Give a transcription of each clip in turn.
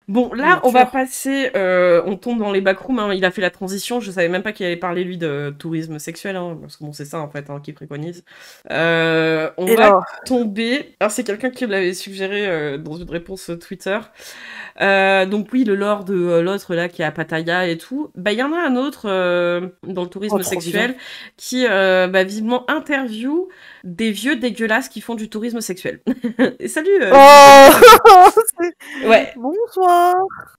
Bon, là, on va passer, on tombe dans les backrooms, hein, il a fait la transition, je savais même pas qu'il allait parler, lui, de tourisme sexuel, hein, parce que bon, c'est ça, en fait, hein, qu'il préconise. On va tomber... Alors, c'est quelqu'un qui me l'avait suggéré dans une réponse Twitter. Donc oui, le lore de l'autre, là, qui est à Pattaya et tout. Bah, il y en a un autre dans le tourisme sexuel qui, visiblement, interview des vieux dégueulasses qui font du tourisme sexuel. Et salut ouais. Bonsoir.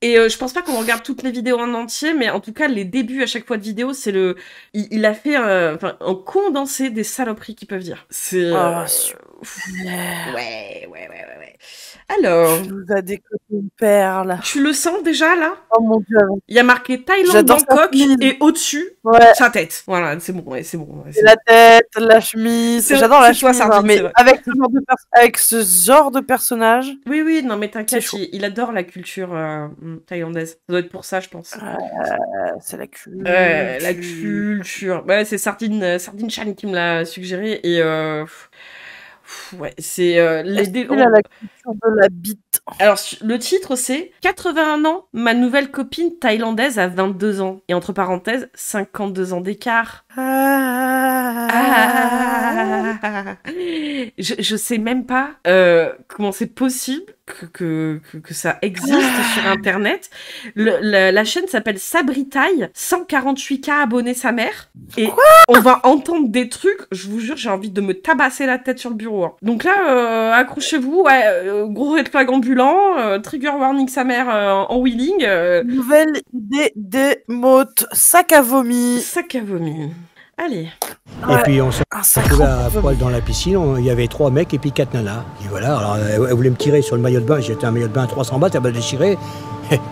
Et je pense pas qu'on regarde toutes les vidéos en entier, mais en tout cas, les débuts à chaque fois de vidéo, c'est le... Il a fait un condensé des saloperies qu'ils peuvent dire. C'est... Ouais. Alors... Tu nous as décoté une perle. Tu le sens déjà, là? Oh mon Dieu. Il y a marqué Thaïlande Bangkok et au-dessus, sa tête. Voilà, c'est bon, c'est bon. C'est la tête, la chemise. J'adore la chemise, mais avec ce genre de personnage. Oui, non, mais t'inquiète, il adore la culture thaïlandaise. Ça doit être pour ça, je pense. C'est la culture. La culture. Ouais, c'est Sardine Chan qui me l'a suggéré et... ouais, c'est la culture de la bite. Alors, le titre, c'est 81 ans, ma nouvelle copine thaïlandaise a 22 ans. Et entre parenthèses, 52 ans d'écart. Je sais même pas comment c'est possible que ça existe sur Internet. La chaîne s'appelle Sabri-Thaï, 148K abonnés sa mère. Et on va entendre des trucs, je vous jure, j'ai envie de me tabasser la tête sur le bureau. Hein. Donc là, accrochez-vous, gros red flag ambulant, trigger warning sa mère en wheeling. Nouvelle idée des mots, sac à vomi. Sac à vomi. Allez. Et puis on s'est retrouvé à poil dans la piscine, il y avait 3 mecs et puis 4 nanas. Et voilà, alors elle voulait me tirer sur le maillot de bain, j'étais un maillot de bain à 300 bahts, elle m'a déchiré,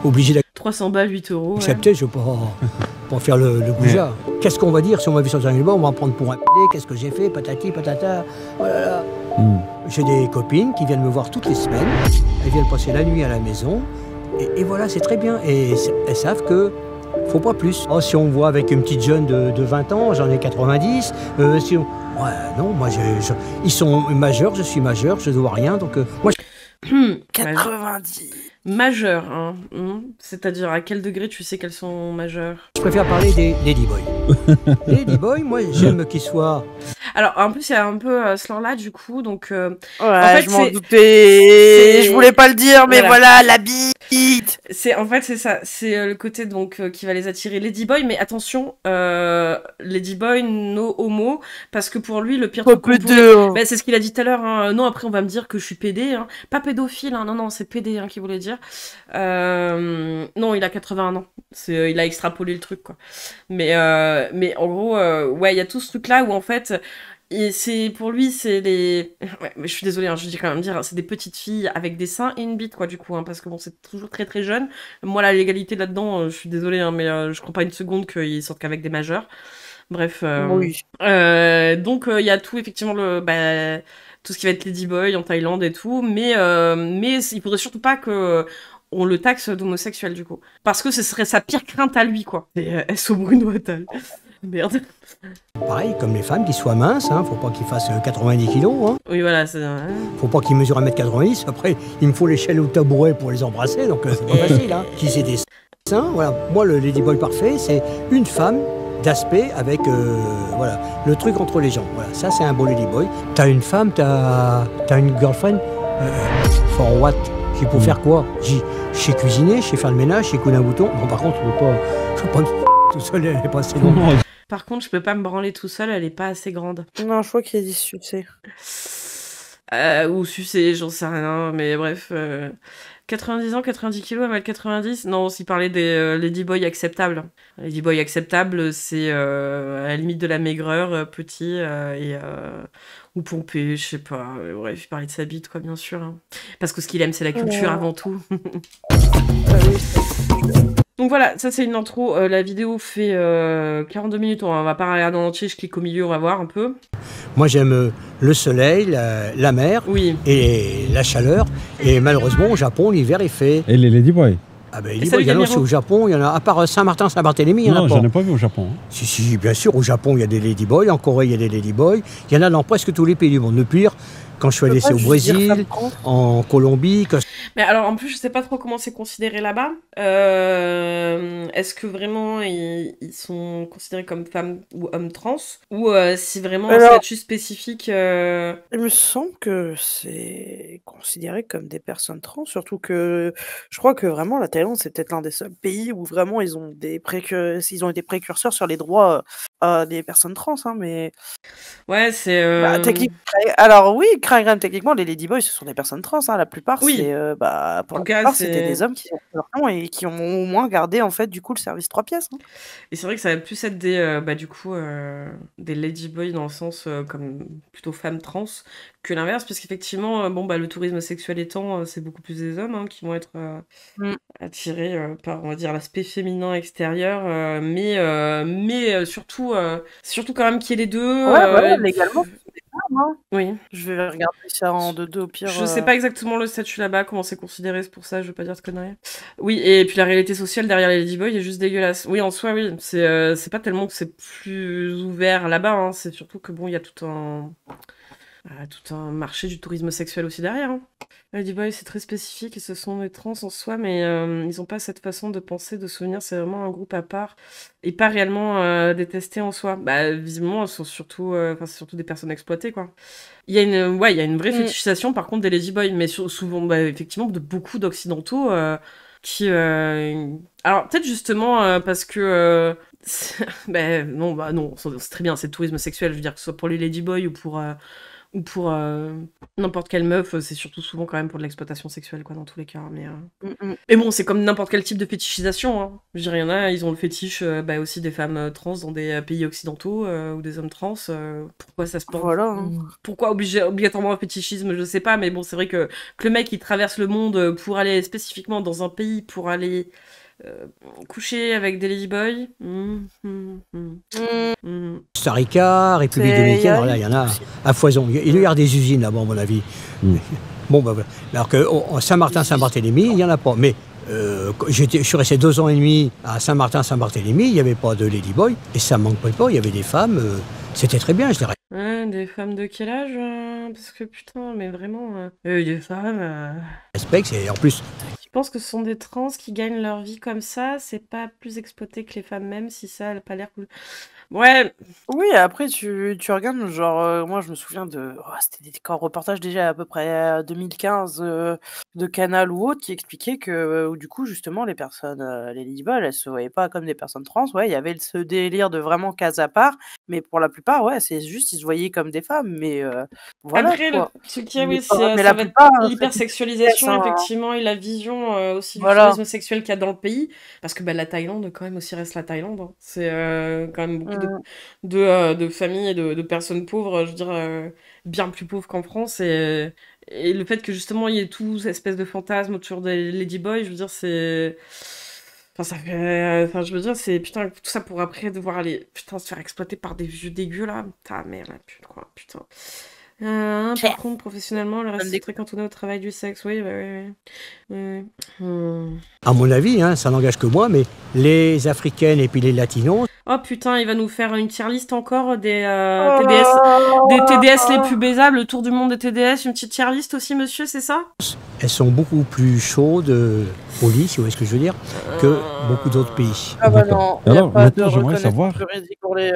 obligé d'accepter. 300 bahts, 8 euros. Accepter, je veux pas faire le goujat. Qu'est-ce qu'on va dire si on m'a vu sur un maillot de bain, on va me prendre pour un pédé, qu'est-ce que j'ai fait, patati, patata, voilà. J'ai des copines qui viennent me voir toutes les semaines, elles viennent passer la nuit à la maison, et voilà, c'est très bien. Et elles savent que faut pas plus. Oh, si on me voit avec une petite jeune de 20 ans, j'en ai 90. Si on... Ouais, non, moi, ils sont majeurs, je suis majeur, je ne dois rien, donc moi... 90. Majeurs, hein. C'est-à-dire, à quel degré tu sais qu'elles sont majeures? Je préfère parler des ladyboys. Les ladyboys, moi, j'aime qu'ils soient... Alors, en plus, il y a un peu ce lore-là, du coup, donc... en fait, je m'en doutais, je voulais pas le dire, mais voilà, la bite. En fait, c'est ça, c'est le côté, donc, qui va les attirer. Ladyboy, mais attention, Ladyboy, no homo, parce que pour lui, le pire truc qu'on pourrait... c'est ce qu'il a dit tout à l'heure, hein. Non, après, on va me dire que je suis pédé, hein. Pas pédophile, hein. Non, c'est pédé, hein, qu'il voulait dire. Non, il a 81 ans. Il a extrapolé le truc, quoi. Mais en gros, ouais, il y a tout ce truc-là où, en fait... Et c'est pour lui, c'est les... Ouais, mais je suis désolée, hein, je dis quand même dire, c'est des petites filles avec des seins et une bite, quoi, du coup, hein, parce que bon, c'est toujours très très jeune. Moi, la légalité là-dedans, je suis désolée, hein, mais je crois pas une seconde qu'ils sortent qu'avec des majeurs. Bref. Oui. Donc, il y a tout, effectivement, tout ce qui va être Ladyboy en Thaïlande et tout, mais il faudrait surtout pas que... on le taxe d'homosexuel, du coup. Parce que ce serait sa pire crainte à lui, quoi. Et SO Bruno Attal. Merde. Pareil, comme les femmes, qu'ils soient minces, hein, faut pas qu'ils fassent 90 kilos. Hein. Oui, voilà, c'est... Faut pas qu'ils mesurent 1m90, après, il me faut l'échelle au tabouret pour les embrasser, donc c'est pas facile. Hein. Qu'ils aient des seins, voilà. Moi, le ladyboy parfait, c'est une femme d'aspect avec, voilà, le truc entre les jambes. Voilà, ça, c'est un beau ladyboy. T'as une femme, t'as une girlfriend, for what? C'est pour faire quoi? Je sais cuisiner, je sais faire le ménage, je sais coudre un bouton. Bon, par contre, je peux pas me tout seul, elle est pas assez longue. Par contre, je peux pas me branler tout seul, elle est pas assez grande. Non, je crois qu'il a dit sucer. Ou sucer, j'en sais rien, mais bref. 90 ans, 90 kilos, 1m90. Non, s'il parlait des ladyboys acceptables. Ladyboy acceptable, c'est à la limite de la maigreur, petit, ou pompé, je sais pas. Bref, il parlait de sa bite, quoi, bien sûr. Hein. Parce que ce qu'il aime, c'est la culture avant tout. Donc voilà, ça c'est une intro. La vidéo fait 42 minutes, on va pas regarder en entier, je clique au milieu, on va voir un peu. Moi j'aime le soleil, la mer et la chaleur. Et malheureusement au Japon l'hiver il fait... Et les ladyboys? Ah ben il y en a aussi au Japon, il y en a à part Saint-Martin, Saint-Barthélemy, il y en a pas. Non, j'en ai pas vu au Japon. Hein. Si, bien sûr, au Japon il y a des ladyboys, en Corée il y a des ladyboys, il y en a dans presque tous les pays du monde. Le pire, Quand je suis allé au Brésil, en Colombie... Mais alors, en plus, je sais pas trop comment c'est considéré là-bas. Est-ce que vraiment, ils sont considérés comme femmes ou hommes trans? Ou si vraiment un statut spécifique... Il me semble que c'est considéré comme des personnes trans, surtout que je crois que vraiment la Thaïlande, c'est peut-être l'un des seuls pays où vraiment ils ont été précurseurs sur les droits des personnes trans, hein, mais... Ouais, c'est... Alors oui, techniquement, les ladyboys, ce sont des personnes trans, hein, la plupart, Oui. c'est... pour la plupart, c'était des hommes qui ont leur nom et qui ont au moins gardé, en fait, du coup, le service 3 pièces. Hein. Et c'est vrai que ça va plus être des, du coup, des ladyboys dans le sens comme plutôt femmes trans que l'inverse, puisqu'effectivement, le tourisme sexuel étant, c'est beaucoup plus des hommes hein, qui vont être attirés par, on va dire, l'aspect féminin extérieur, mais surtout quand même qu'il y ait les deux. Ouais, légalement, c'est des femmes, hein. Oui. Je vais regarder ça en 2-2 au pire. Je sais pas exactement le statut là-bas, comment c'est considéré, c'est pour ça, je veux pas dire de conneries. Oui, et puis la réalité sociale derrière les ladyboys est juste dégueulasse. Oui, en soi, oui, c'est pas tellement que c'est plus ouvert là-bas, hein, c'est surtout que bon, il y a tout un marché du tourisme sexuel aussi derrière. Hein. Les ladyboys, c'est très spécifique et ce sont des trans en soi, mais ils ont pas cette façon de penser, de souvenir, c'est vraiment un groupe à part et pas réellement détesté en soi. Bah, visiblement, elles sont surtout, c'est surtout des personnes exploitées, quoi. Il y a une vraie fétichisation par contre des ladyboys, mais souvent, effectivement, de beaucoup d'occidentaux qui... Alors, peut-être justement parce que... non, c'est très bien, c'est le tourisme sexuel, je veux dire, que ce soit pour les ladyboys ou pour n'importe quelle meuf, c'est surtout souvent quand même pour de l'exploitation sexuelle, quoi, dans tous les cas. Mais bon, c'est comme n'importe quel type de fétichisation. Hein. Je dirais, il y en a, ils ont le fétiche aussi des femmes trans dans des pays occidentaux ou des hommes trans. Pourquoi ça se porte Pourquoi obligatoirement un fétichisme, je sais pas, mais bon, c'est vrai que le mec, il traverse le monde pour aller spécifiquement dans un pays, pour aller... coucher avec des ladyboys. Costa Rica, République dominicaine, alors là, il y en a à foison. Il doit y avoir des usines là-bas, à mon avis. Bon, bah, voilà. Alors que Saint-Martin, Saint-Barthélemy, il n'y en a pas. Mais je suis resté 2 ans et demi à Saint-Martin, Saint-Barthélemy, il n'y avait pas de ladyboy, et ça ne manquait pas, il y avait des femmes, c'était très bien, je dirais. Des femmes de quel âge parce que putain, mais vraiment, des femmes... Respect, c'est en plus... Je pense que ce sont des trans qui gagnent leur vie comme ça, c'est pas plus exploité que les femmes même, si ça n'a pas l'air cool. Ouais. Oui, après, tu regardes, genre, moi, je me souviens c'était des reportages déjà à peu près 2015 de Canal ou autre qui expliquaient que, du coup, justement, les personnes, les ladyboys, elles se voyaient pas comme des personnes trans. Ouais, il y avait ce délire de vraiment case à part, mais pour la plupart, ouais, c'est juste, ils se voyaient comme des femmes, mais voilà. Après, quoi. Ce qui est, oui, ça va être l'hypersexualisation, effectivement, et la vision aussi du tourisme sexuel qu'il y a dans le pays, parce que la Thaïlande, quand même, aussi reste la Thaïlande. Hein. C'est quand même beaucoup de familles et de personnes pauvres, je veux dire, bien plus pauvres qu'en France. Et le fait que justement il y ait tout cette espèce de fantasme autour des ladyboys, je veux dire, c'est... Enfin, ça fait... je veux dire, c'est... Putain, tout ça pour après devoir aller... Putain, se faire exploiter par des vieux dégueux, là. Ta merde, la pute, quoi. Putain. Par contre, professionnellement, le reste est très cantonné au travail du sexe. Oui. À mon avis, hein, ça n'engage que moi, mais les Africaines et puis les Latinos... Oh putain, il va nous faire une tier list encore des TDS les plus baisables, le tour du monde des TDS, une petite tier list aussi, monsieur, c'est ça? Elles sont beaucoup plus chaudes, polies, si vous voyez ce que je veux dire, que beaucoup d'autres pays. Ah bah non, alors maintenant j'aimerais savoir... Pour les,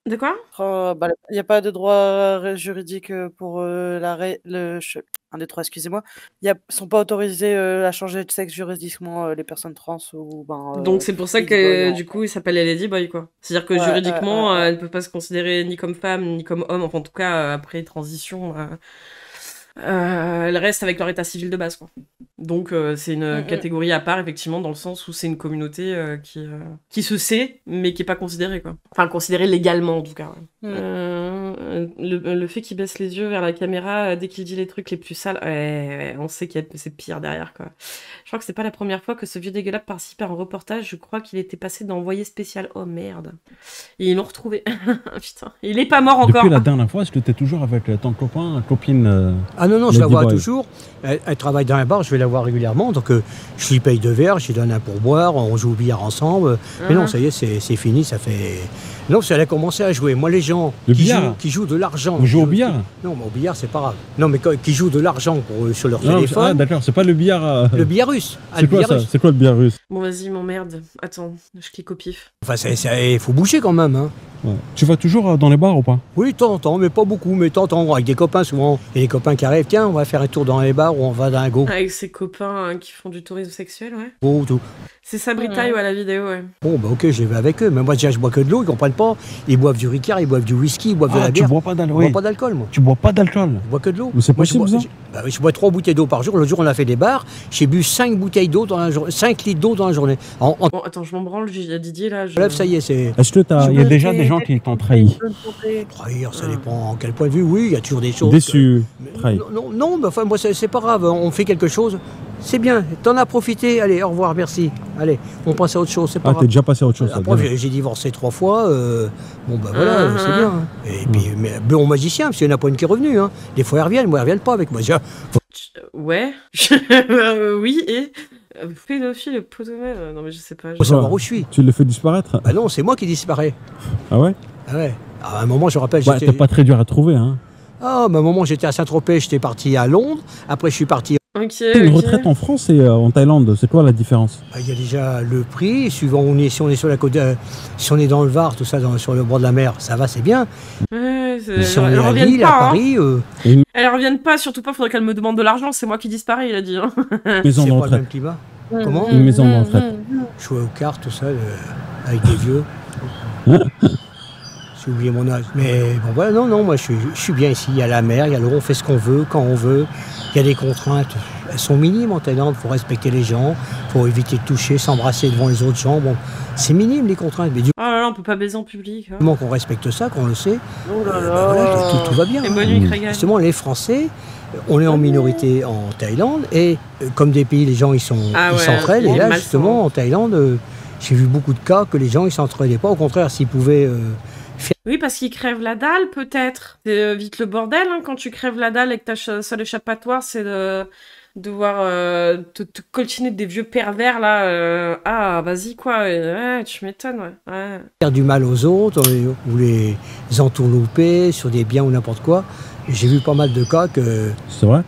De quoi? Il n'y a pas de droit juridique pour un des trois, excusez-moi. Ils sont pas autorisés à changer de sexe juridiquement les personnes trans ou donc c'est pour ça que du coup ils s'appellent les ladyboys, quoi. C'est-à-dire que juridiquement elles ne peuvent pas se considérer ni comme femmes ni comme hommes, enfin en tout cas après transition elles restent avec leur état civil de base, quoi. Donc c'est une catégorie à part, effectivement, dans le sens où c'est une communauté qui se sait, mais qui est pas considérée, quoi. Enfin, considérée légalement, en tout cas. Ouais. Le fait qu'il baisse les yeux vers la caméra dès qu'il dit les trucs les plus sales, on sait que c'est pire derrière, quoi. Je crois que c'est pas la première fois que ce vieux dégueulasse participe à un reportage. Je crois qu'il était passé dans Envoyé spécial. Oh merde. Et ils l'ont retrouvé. Putain. Il est pas mort encore. Depuis la dernière fois, est-ce que t'es toujours avec ton copine Ah non, je la vois toujours. Elle travaille dans un bar, je vais la voir régulièrement. Donc je lui paye 2 verres, je lui donne un pourboire, on joue au billard ensemble. Mais non, ça y est, c'est fini, ça fait... Non, elle a commencé à jouer. Moi, les gens qui jouent qui jouent de l'argent. Vous jouez au billard? Non, mais au billard, c'est pas grave. Non, mais qui jouent de l'argent sur leur téléphone. Ah, d'accord, c'est pas le billard. Le billard russe. C'est quoi ça? C'est quoi le billard russe? Bon, vas-y, m'emmerde. Attends, je clique au pif. Enfin, il faut bouger quand même. Hein. Ouais. Tu vas toujours dans les bars ou pas? Oui, de temps en temps, mais pas beaucoup. Mais de temps en temps, avec des copains souvent. Il y a des copains qui arrivent, tiens, on va faire un tour dans les bars ou on va dans un go. Avec ses copains qui font du tourisme sexuel, ouais. Oh, tout. C'est Sabri Taille, ouais, la vidéo, ouais. Bon, bah ok, je vais avec eux. Mais moi, déjà, je bois que de l'eau, ils comprennent pas. Ils boivent du Ricard, ils boivent du whisky, ils boivent de la bière. Tu bois pas d'alcool? Je bois pas d'alcool, moi. Tu bois pas d'alcool? Je bois que de l'eau. Mais c'est possible, ça? Je bois 3 bouteilles d'eau par jour. L'autre jour, on a fait des bars. J'ai bu 5 bouteilles d'eau dans la journée, 5 litres d'eau dans la journée. Bon, attends, je m'en branle, Didier, là. Bref, ça y est, c'est... Est-ce que il y a déjà des gens qui t'ont trahi? Trahir, ça dépend en quel point de vue. Oui, il y a toujours des choses... Déçu, trahi. Non, mais enfin, moi, c'est pas grave. On fait quelque chose. C'est bien. T'en as profité. Allez, au revoir, merci. Allez, on passe à autre chose, c'est pas grave. T'es déjà passé à autre chose. Après, j'ai divorcé 3 fois. Bon, bah voilà, c'est bien. Hein. Et puis, mais bon magicien, parce qu'il y en a pas une qui est revenue. Hein. Des fois, ils reviennent pas avec moi. Ouais. Oui, et... pédophile, potomètre, non mais je sais pas. Faut savoir où je suis. Tu le fais disparaître? Ah non, c'est moi qui disparais. Ah ouais? Ah ouais. À un moment, je rappelle, t'es pas très dur à trouver, hein? Ah, mais à un moment, j'étais à Saint-Tropez, j'étais parti à Londres. Après, je suis parti... Une retraite en France et en Thaïlande, c'est quoi la différence? Il y a déjà le prix, suivant où on est, si on est sur la côte, si on est dans le Var, tout ça, sur le bord de la mer, ça va, c'est bien. Ouais, si on est à Lille, à Paris... Elles reviennent pas, surtout pas, faudrait qu'elles me demandent de l'argent, c'est moi qui disparais, il a dit. Hein. Maison de retraite. C'est pas le même climat. Comment? Une maison de retraite. Jouer aux cartes, tout ça, avec des vieux. J'ai oublié mon âge. Mais bon, voilà, non, moi je suis bien ici. Il y a la mer, il y a l'eau, on fait ce qu'on veut, quand on veut. Il y a des contraintes, elles sont minimes en Thaïlande. Il faut respecter les gens, il faut éviter de toucher, s'embrasser devant les autres gens. Bon, c'est minime les contraintes. Mais du oh là là, on peut pas baiser en public. Hein. moment qu'on respecte ça, qu'on le sait, oh là là. Voilà, tout va bien. Et bonne nuit, Crégan. Justement, les Français, on est en minorité en Thaïlande et comme des pays, les gens ils s'entraident. Et là, justement, en Thaïlande, j'ai vu beaucoup de cas que les gens ils s'entraidaient pas. Au contraire, s'ils pouvaient oui, parce qu'ils crèvent la dalle, peut-être. C'est vite le bordel, hein, quand tu crèves la dalle et que ta seul échappatoire, c'est de devoir te coltiner des vieux pervers, là. Ah, vas-y, quoi. Ouais, tu m'étonnes, ouais. Faire du mal aux autres, ou les entourlouper sur des biens ou n'importe quoi. J'ai vu pas mal de cas que... C'est vrai?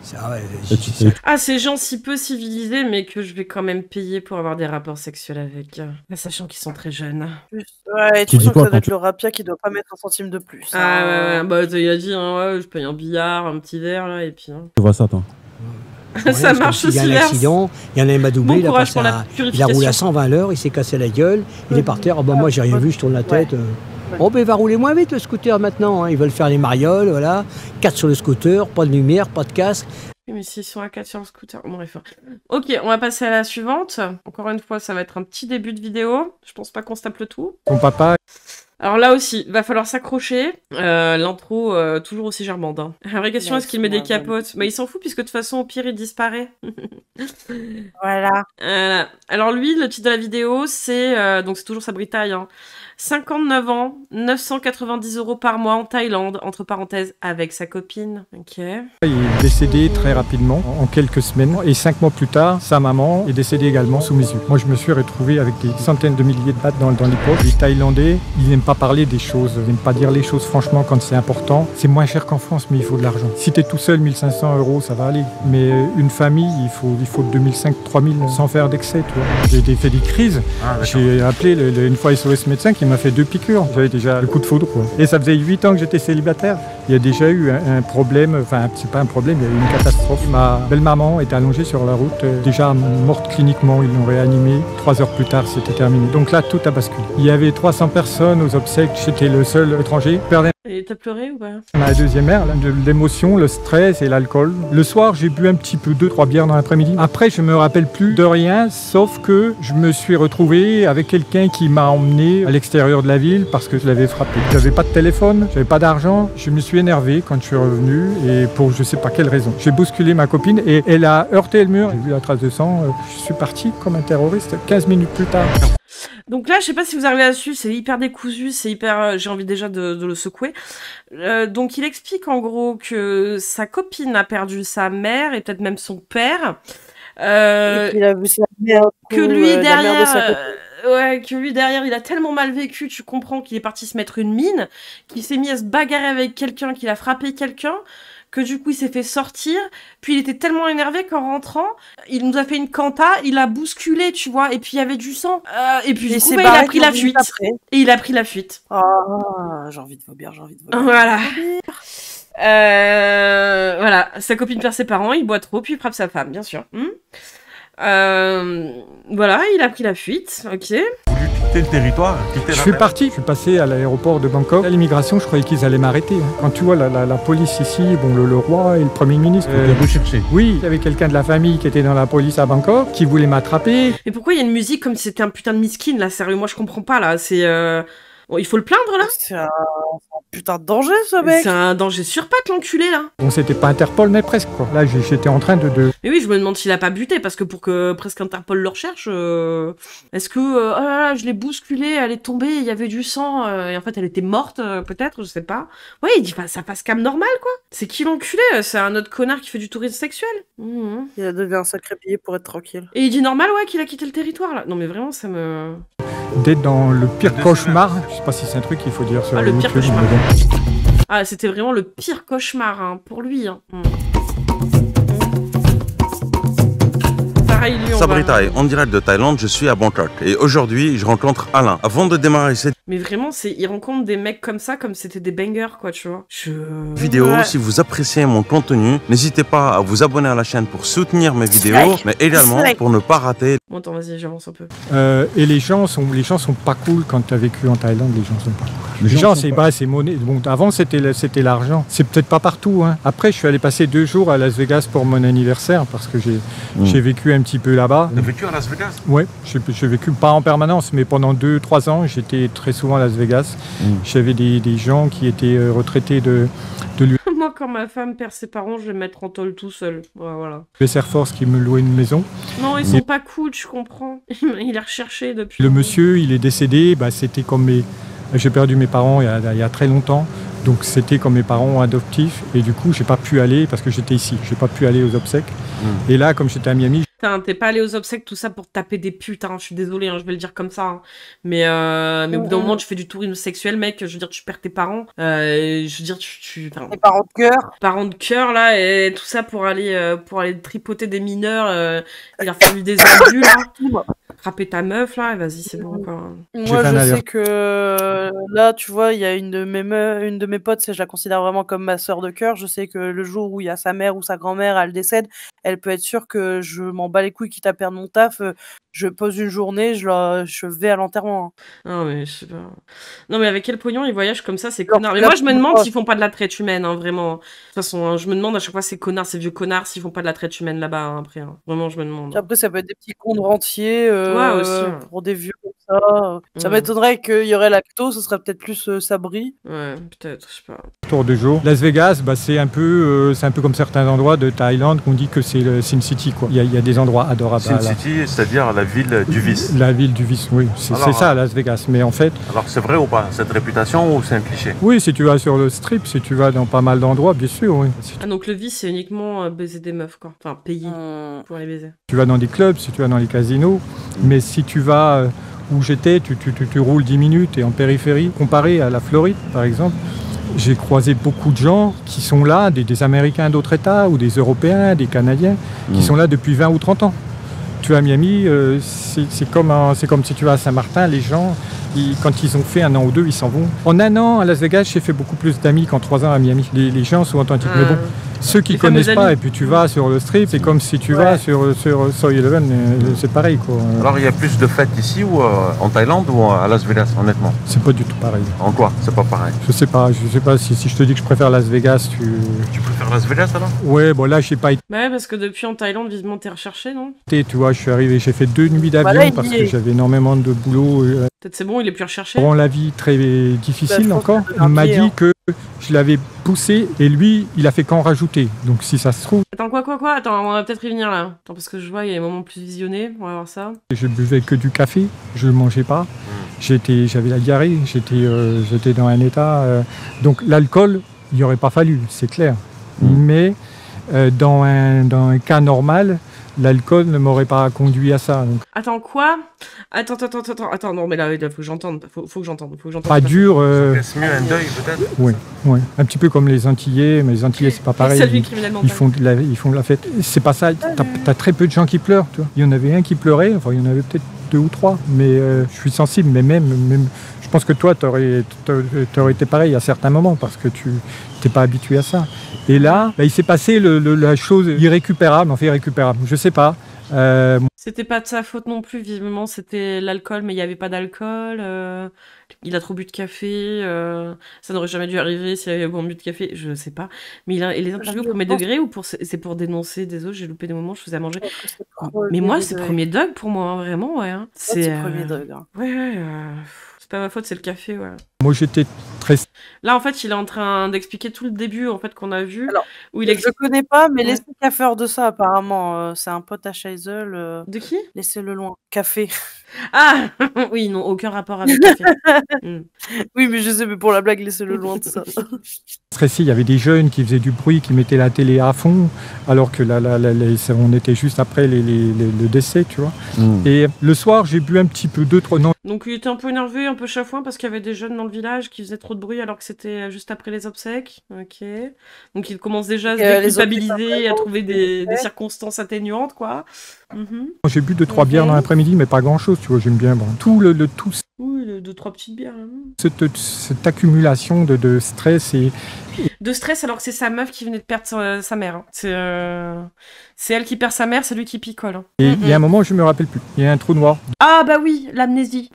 Ah, ces gens si peu civilisés, mais que je vais quand même payer pour avoir des rapports sexuels avec, sachant qu'ils sont très jeunes. Ouais, et tu sens que ça doit être le rapia qui doit pas mettre un centime de plus. Ah ouais, bah il a dit, hein, ouais, je paye un billard, un petit verre, là, et puis... Hein. Tu vois ça, toi? Ça marche aussi. Il y a un accident, il y en a un m'a doublé, bon il a roulé à 120 l'heure, il s'est cassé la gueule, il est par terre, oh, bah, moi j'ai rien vu, je tourne la tête. Oh, ben il va rouler moins vite le scooter maintenant, hein. Ils veulent faire les marioles, voilà. 4 sur le scooter, pas de lumière, pas de casque. Oui, mais s'ils sont à 4 sur le scooter, bon, bref. Ok, on va passer à la suivante. Encore une fois, ça va être un petit début de vidéo. Je pense pas qu'on se tape le tout. Ton papa. Alors là aussi, va falloir s'accrocher. L'intro, toujours aussi charmante. Hein. La vraie question, est-ce qu'il met des capotes? Mais il s'en fout, puisque de toute façon, au pire, il disparaît. Voilà. Alors lui, le titre de la vidéo, c'est... donc c'est toujours Sabri Taille, hein. 59 ans, 990 € par mois en Thaïlande, entre parenthèses, avec sa copine. Ok. Il est décédé très rapidement, en quelques semaines. Et 5 mois plus tard, sa maman est décédée également sous mes yeux. Moi, je me suis retrouvé avec des centaines de milliers de bahts dans les poches. Les Thaïlandais, ils n'aiment pas parler des choses, ils n'aiment pas dire les choses franchement quand c'est important. C'est moins cher qu'en France, mais il faut de l'argent. Si tu es tout seul, 1500 €, ça va aller. Mais une famille, il faut 2500, 3000 sans faire d'excès. J'ai fait des crises. J'ai appelé une fois SOS médecin qui m'a fait 2 piqûres. J'avais déjà le coup de foudre, quoi. Et ça faisait 8 ans que j'étais célibataire. Il y a déjà eu un problème, enfin c'est pas un problème, il y a eu une catastrophe. Ma belle-maman était allongée sur la route, déjà morte cliniquement, ils l'ont réanimée. 3 heures plus tard, c'était terminé. Donc là, tout a basculé. Il y avait 300 personnes aux obsèques, j'étais le seul étranger. Et t'as pleuré ou pas? Ma deuxième mère, de l'émotion, le stress et l'alcool. Le soir, j'ai bu un petit peu, 2-3 bières dans l'après-midi. Après, je me rappelle plus de rien, sauf que je me suis retrouvé avec quelqu'un qui m'a emmené à l'extérieur de la ville parce que je l'avais frappé. J'avais pas de téléphone, j'avais pas d'argent. Je me suis énervé quand je suis revenu et pour je sais pas quelle raison. J'ai bousculé ma copine et elle a heurté le mur. J'ai vu la trace de sang. Je suis parti comme un terroriste 15 minutes plus tard. Donc là, je sais pas si vous arrivez à suivre, c'est hyper décousu, c'est hyper... j'ai envie déjà de le secouer. Donc il explique en gros que sa copine a perdu sa mère et peut-être même son père. Et qu'il a vu sa mère, que lui derrière... Ouais, que lui derrière il a tellement mal vécu, tu comprends qu'il est parti se mettre une mine, qu'il s'est mis à se bagarrer avec quelqu'un, qu'il a frappé quelqu'un, que du coup il s'est fait sortir, puis il était tellement énervé qu'en rentrant, il nous a fait une canta, il a bousculé, tu vois, et puis il y avait du sang. Et puis du coup, il a pris la fuite. Et il a pris la fuite. Ah, j'ai envie de vomir, Voilà. Voilà, sa copine perd ses parents, il boit trop, puis il frappe sa femme, bien sûr. Voilà, il a pris la fuite, ok. Le territoire, je suis parti, je suis passé à l'aéroport de Bangkok. À l'immigration, je croyais qu'ils allaient m'arrêter. Quand tu vois la police ici, bon, le roi et le Premier ministre... recherché. Oui, il y avait quelqu'un de la famille qui était dans la police à Bangkok, qui voulait m'attraper. Mais pourquoi il y a une musique comme si c'était un putain de miskin, là, sérieux, moi je comprends pas, là, c'est... Bon, il faut le plaindre, là. C'est un putain de danger, ce mec. C'est un danger sur pattes, l'enculé, là. Bon, c'était pas Interpol, mais presque, quoi. Là, j'étais en train de... Mais oui, je me demande s'il a pas buté, parce que pour que presque Interpol le recherche, est-ce que... oh là là, je l'ai bousculée, elle est tombée, il y avait du sang, et en fait, elle était morte, peut-être, je sais pas. Ouais, il dit, ça passe cam normal, quoi. C'est qui l'enculé? C'est un autre connard qui fait du tourisme sexuel. Il a donné un sacré billet pour être tranquille. Et il dit normal, ouais, qu'il a quitté le territoire, là. Non, mais vraiment, ça me... D'être dans le pire cauchemar. Je sais pas si c'est un truc qu'il faut dire sur le pire YouTube, cauchemar. Ah, c'était vraiment le pire cauchemar, hein, pour lui. Hein. Pareil, lui, Sabritai, en direct de Thaïlande, je suis à Bangkok. Et aujourd'hui, je rencontre Alain. Avant de démarrer cette Mais vraiment, il rencontre des mecs comme ça, comme c'était des bangers, quoi, tu vois. vidéo, si vous appréciez mon contenu, n'hésitez pas à vous abonner à la chaîne pour soutenir mes vidéos, mais également pour ne pas rater. Bon, attends, vas-y, j'avance un peu. Et les gens sont pas cool quand tu as vécu en Thaïlande, les gens sont pas cool. Les gens, c'est monnaie. Bon, avant, c'était l'argent. C'est peut-être pas partout, hein. Après, je suis allé passer 2 jours à Las Vegas pour mon anniversaire parce que j'ai vécu un petit peu là-bas. T'as vécu à Las Vegas? Ouais, j'ai vécu pas en permanence, mais pendant 2-3 ans, j'étais très souvent à Las Vegas. J'avais des gens qui étaient retraités de l'US Moi, quand ma femme perd ses parents, je vais me mettre en tôle tout seul. Ouais, voilà. Air Force qui me louait une maison. Non, ils sont pas cool, je comprends. Il est recherché depuis. Le monsieur, il est décédé, c'était comme j'ai perdu mes parents il y a très longtemps. Donc c'était comme mes parents adoptifs. Et du coup, j'ai pas pu aller parce que j'étais ici. J'ai pas pu aller aux obsèques. Et là, comme j'étais à Miami... T'es pas allé aux obsèques, tout ça pour taper des putes, hein. Je suis désolée, hein, je vais le dire comme ça. Hein. Mais au bout d'un moment, tu fais du tourisme sexuel, mec. Je veux dire, tu perds tes parents. Je veux dire, tes parents de cœur. Parents de cœur, là, et tout ça pour aller tripoter des mineurs et leur faire des abus, là. Frapper ta meuf, là, vas-y, c'est bon, quoi. Moi, je sais que là, tu vois, il y a une de mes potes, je la considère vraiment comme ma sœur de cœur. Je sais que le jour où il y a sa mère ou sa grand-mère, elle décède, elle peut être sûre que je m'en bats les couilles quitte à perdre mon taf. Je pose une journée, je vais à l'enterrement. Hein. Non, mais je sais pas. Non, mais avec quel pognon ils voyagent comme ça, ces connards. Mais moi, je me demande s'ils font pas de la traite humaine, hein, vraiment. De toute façon, hein, je me demande à chaque fois ces connards, ces vieux connards, s'ils font pas de la traite humaine là-bas, hein, après. Hein. Vraiment, je me demande. Après, ça peut être des petits cons de rentiers aussi, pour des vieux comme ça. Ça m'étonnerait qu'il y aurait l'acto, ce serait peut-être plus Sabri. Ouais, peut-être, je sais pas. Tour de jour. Las Vegas, c'est un peu comme certains endroits de Thaïlande qu'on dit que c'est le Sin City, quoi. Il y a des endroits adorables. Sin City, c'est-à-dire la ville du vice. La ville du vice, oui. C'est ça, Las Vegas. Mais en fait... Alors, c'est vrai ou pas, cette réputation, ou c'est un cliché? Oui, si tu vas sur le strip, si tu vas dans pas mal d'endroits, bien sûr, oui. Ah, donc le vice, c'est uniquement baiser des meufs, quoi. Enfin, payer pour les baiser. Tu vas dans des clubs, si tu vas dans les casinos, mais si tu vas... où j'étais, tu roules 10 minutes et en périphérie, comparé à la Floride, par exemple, j'ai croisé beaucoup de gens qui sont là, des Américains d'autres États, ou des Européens, des Canadiens, qui sont là depuis 20 ou 30 ans. Tu es à Miami, c'est comme si tu vas à Saint-Martin, les gens, quand ils ont fait 1 an ou 2, ils s'en vont. En 1 an, à Las Vegas, j'ai fait beaucoup plus d'amis qu'en 3 ans à Miami. Les gens sont authentiques. Mais bon, ceux qui ne connaissent pas, et puis tu vas sur le strip, c'est comme si tu vas sur Soy Eleven, c'est pareil, quoi. Alors il y a plus de fêtes ici ou en Thaïlande ou à Las Vegas, honnêtement? C'est pas du tout pareil. En quoi? C'est pas pareil? Je sais pas si je te dis que je préfère Las Vegas, Tu préfères Las Vegas alors? Ouais, bon là, je sais pas été. Ouais, parce que depuis en Thaïlande, visiblement, t'es recherché, non? Tu vois, je suis arrivé, j'ai fait 2 nuits d'avion parce que j'avais énormément de boulot. Peut-être c'est bon, il est plus recherché. Rend la vie très difficile encore. Il m'a dit que je l'avais poussé et lui, il a fait qu'en rajouter. Donc si ça se trouve... Attends, quoi? Attends, on va peut-être y venir là. Attends, parce que je vois, il y a des moments plus visionnés. On va voir ça. Je buvais que du café, je ne mangeais pas. J'avais la diarrhée, j'étais dans un état... donc l'alcool, il n'y aurait pas fallu, c'est clair. Mais dans un cas normal, l'alcool ne m'aurait pas conduit à ça. Donc. Attends, quoi? Attends, non, mais là, il faut que j'entende. Faut que j'entende. Pas dur. C'est mieux un deuil, peut-être. Oui. Un petit peu comme les Antillais, mais les Antillais, c'est pas pareil. Ils font de la fête. C'est pas ça. T'as très peu de gens qui pleurent. Tu vois. Il y en avait un qui pleurait, enfin, il y en avait peut-être 2 ou 3, mais je suis sensible, mais même je pense que toi, t'aurais été pareil à certains moments, parce que tu n'es pas habitué à ça. Et là, il s'est passé la chose irrécupérable, je sais pas. C'était pas de sa faute non plus, visiblement, c'était l'alcool, mais il n'y avait pas d'alcool. Il a trop bu de café. Ça n'aurait jamais dû arriver s'il avait beaucoup bu de café, je sais pas. Mais il a les interviews au premier degré ou c'est pour dénoncer? Désolé, j'ai loupé des moments, je faisais à manger. Mais moi, c'est premier degré pour moi, hein, vraiment, ouais. Hein. C'est premier degré. Ouais, c'est pas ma faute, c'est le café, ouais. Moi, j'étais très... Là, en fait, il est en train d'expliquer tout le début, en fait, qu'on a vu. Alors, où il je connais pas, mais laissez Café de ça, apparemment. C'est un pote à Scheisel. De qui? Laissez-le loin. Café. Ah oui, non, aucun rapport avec café. Oui, mais je sais, mais pour la blague, laissez-le loin de ça. Stressé, il y avait des jeunes qui faisaient du bruit, qui mettaient la télé à fond, alors que on était juste après le décès, tu vois. Et le soir, j'ai bu un petit peu, 2-3... Non. Donc il était un peu énervé, un peu chafouin, parce qu'il y avait des jeunes dans le village qui faisaient trop de bruit alors que c'était juste après les obsèques. Ok. Donc il commence déjà à se déculpabiliser, à trouver des circonstances atténuantes, quoi. J'ai bu 2-3 bières dans l'après-midi, mais pas grand-chose, tu vois, j'aime bien. Bon. Tout. Oui, 2-3 petites bières. Cette accumulation de stress et... De stress alors que c'est sa meuf qui venait de perdre sa mère. Hein. C'est elle qui perd sa mère, c'est lui qui picole. Hein. Et il y a un moment, je me rappelle plus. Il y a un trou noir. Ah bah oui, l'amnésie.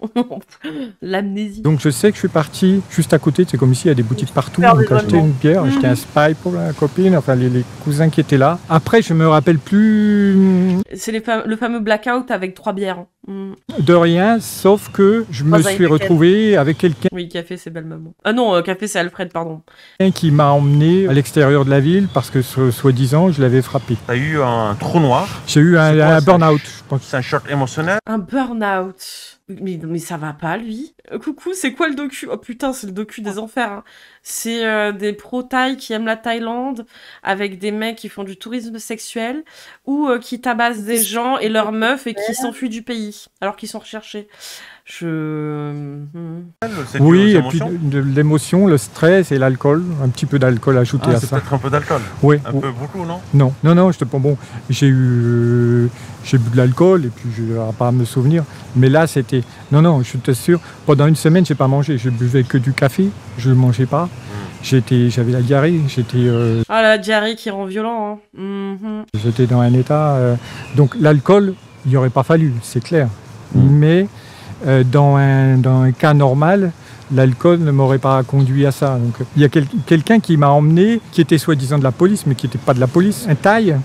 L'amnésie. Donc je sais que je suis parti juste à côté, c'est comme ici, il y a des boutiques partout. Donc j'ai acheté une bière, j'ai acheté un spy pour la copine, enfin les cousins qui étaient là. Après, je me rappelle plus... C'est le fameux blackout avec 3 bières. De rien, sauf que je me suis retrouvé avec quelqu'un... Oui, café, c'est belle maman. Ah non, café, c'est Alfred, pardon. Qui m'a emmené à l'extérieur de la ville parce que, soi-disant, je l'avais frappé. T'as eu un trou noir. J'ai eu un burn-out, je pense. C'est un choc émotionnel. Un burn-out. Mais ça va pas, lui. Coucou, c'est quoi le docu? Oh putain, c'est le docu des enfers. Hein. C'est des pro-thaï qui aiment la Thaïlande, avec des mecs qui font du tourisme sexuel, ou qui tabassent des gens et leurs meufs et qui s'enfuient du pays, alors qu'ils sont recherchés. Oui, et puis l'émotion, le stress et l'alcool, un petit peu d'alcool ajouté à ça. C'est peut-être un peu d'alcool. Oui. Un peu beaucoup, non? Non, j'ai bu de l'alcool et puis je ne vais pas me souvenir. Mais là, c'était... Non, je t'assure, pendant une semaine, j'ai pas mangé. Je buvais que du café, je ne mangeais pas. J'avais la diarrhée, Ah, la diarrhée qui rend violent. Hein. J'étais dans un état... Donc l'alcool, il n'y aurait pas fallu, c'est clair. Mais... dans un cas normal, l'alcool ne m'aurait pas conduit à ça. Donc, il y a quelqu'un qui m'a emmené, qui était soi-disant de la police, mais qui n'était pas de la police, un Thaï,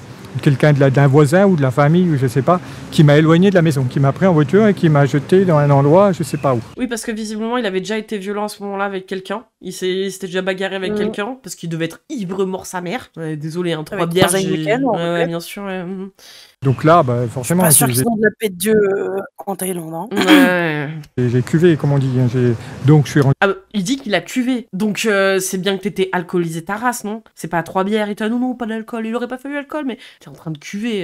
quelqu'un d'un voisin ou de la famille, ou je ne sais pas, qui m'a éloigné de la maison, qui m'a pris en voiture et qui m'a jeté dans un endroit, je ne sais pas où. Oui, parce que visiblement, il avait déjà été violent à ce moment-là avec quelqu'un. Il s'était déjà bagarré avec quelqu'un, parce qu'il devait être ivre mort sa mère. Désolé, 3 bières. Ouais, bien sûr. Donc là, forcément... Je suis pas sûr qu'ils ont de la paix de Dieu en Thaïlande. Hein. Ouais. J'ai cuvé, comme on dit. Donc je suis rendu... il dit qu'il a cuvé. Donc c'est bien que t'étais alcoolisé ta race, non? C'est pas 3 bières et t'as non, pas d'alcool. Il aurait pas fallu alcool, mais t'es en train de cuver.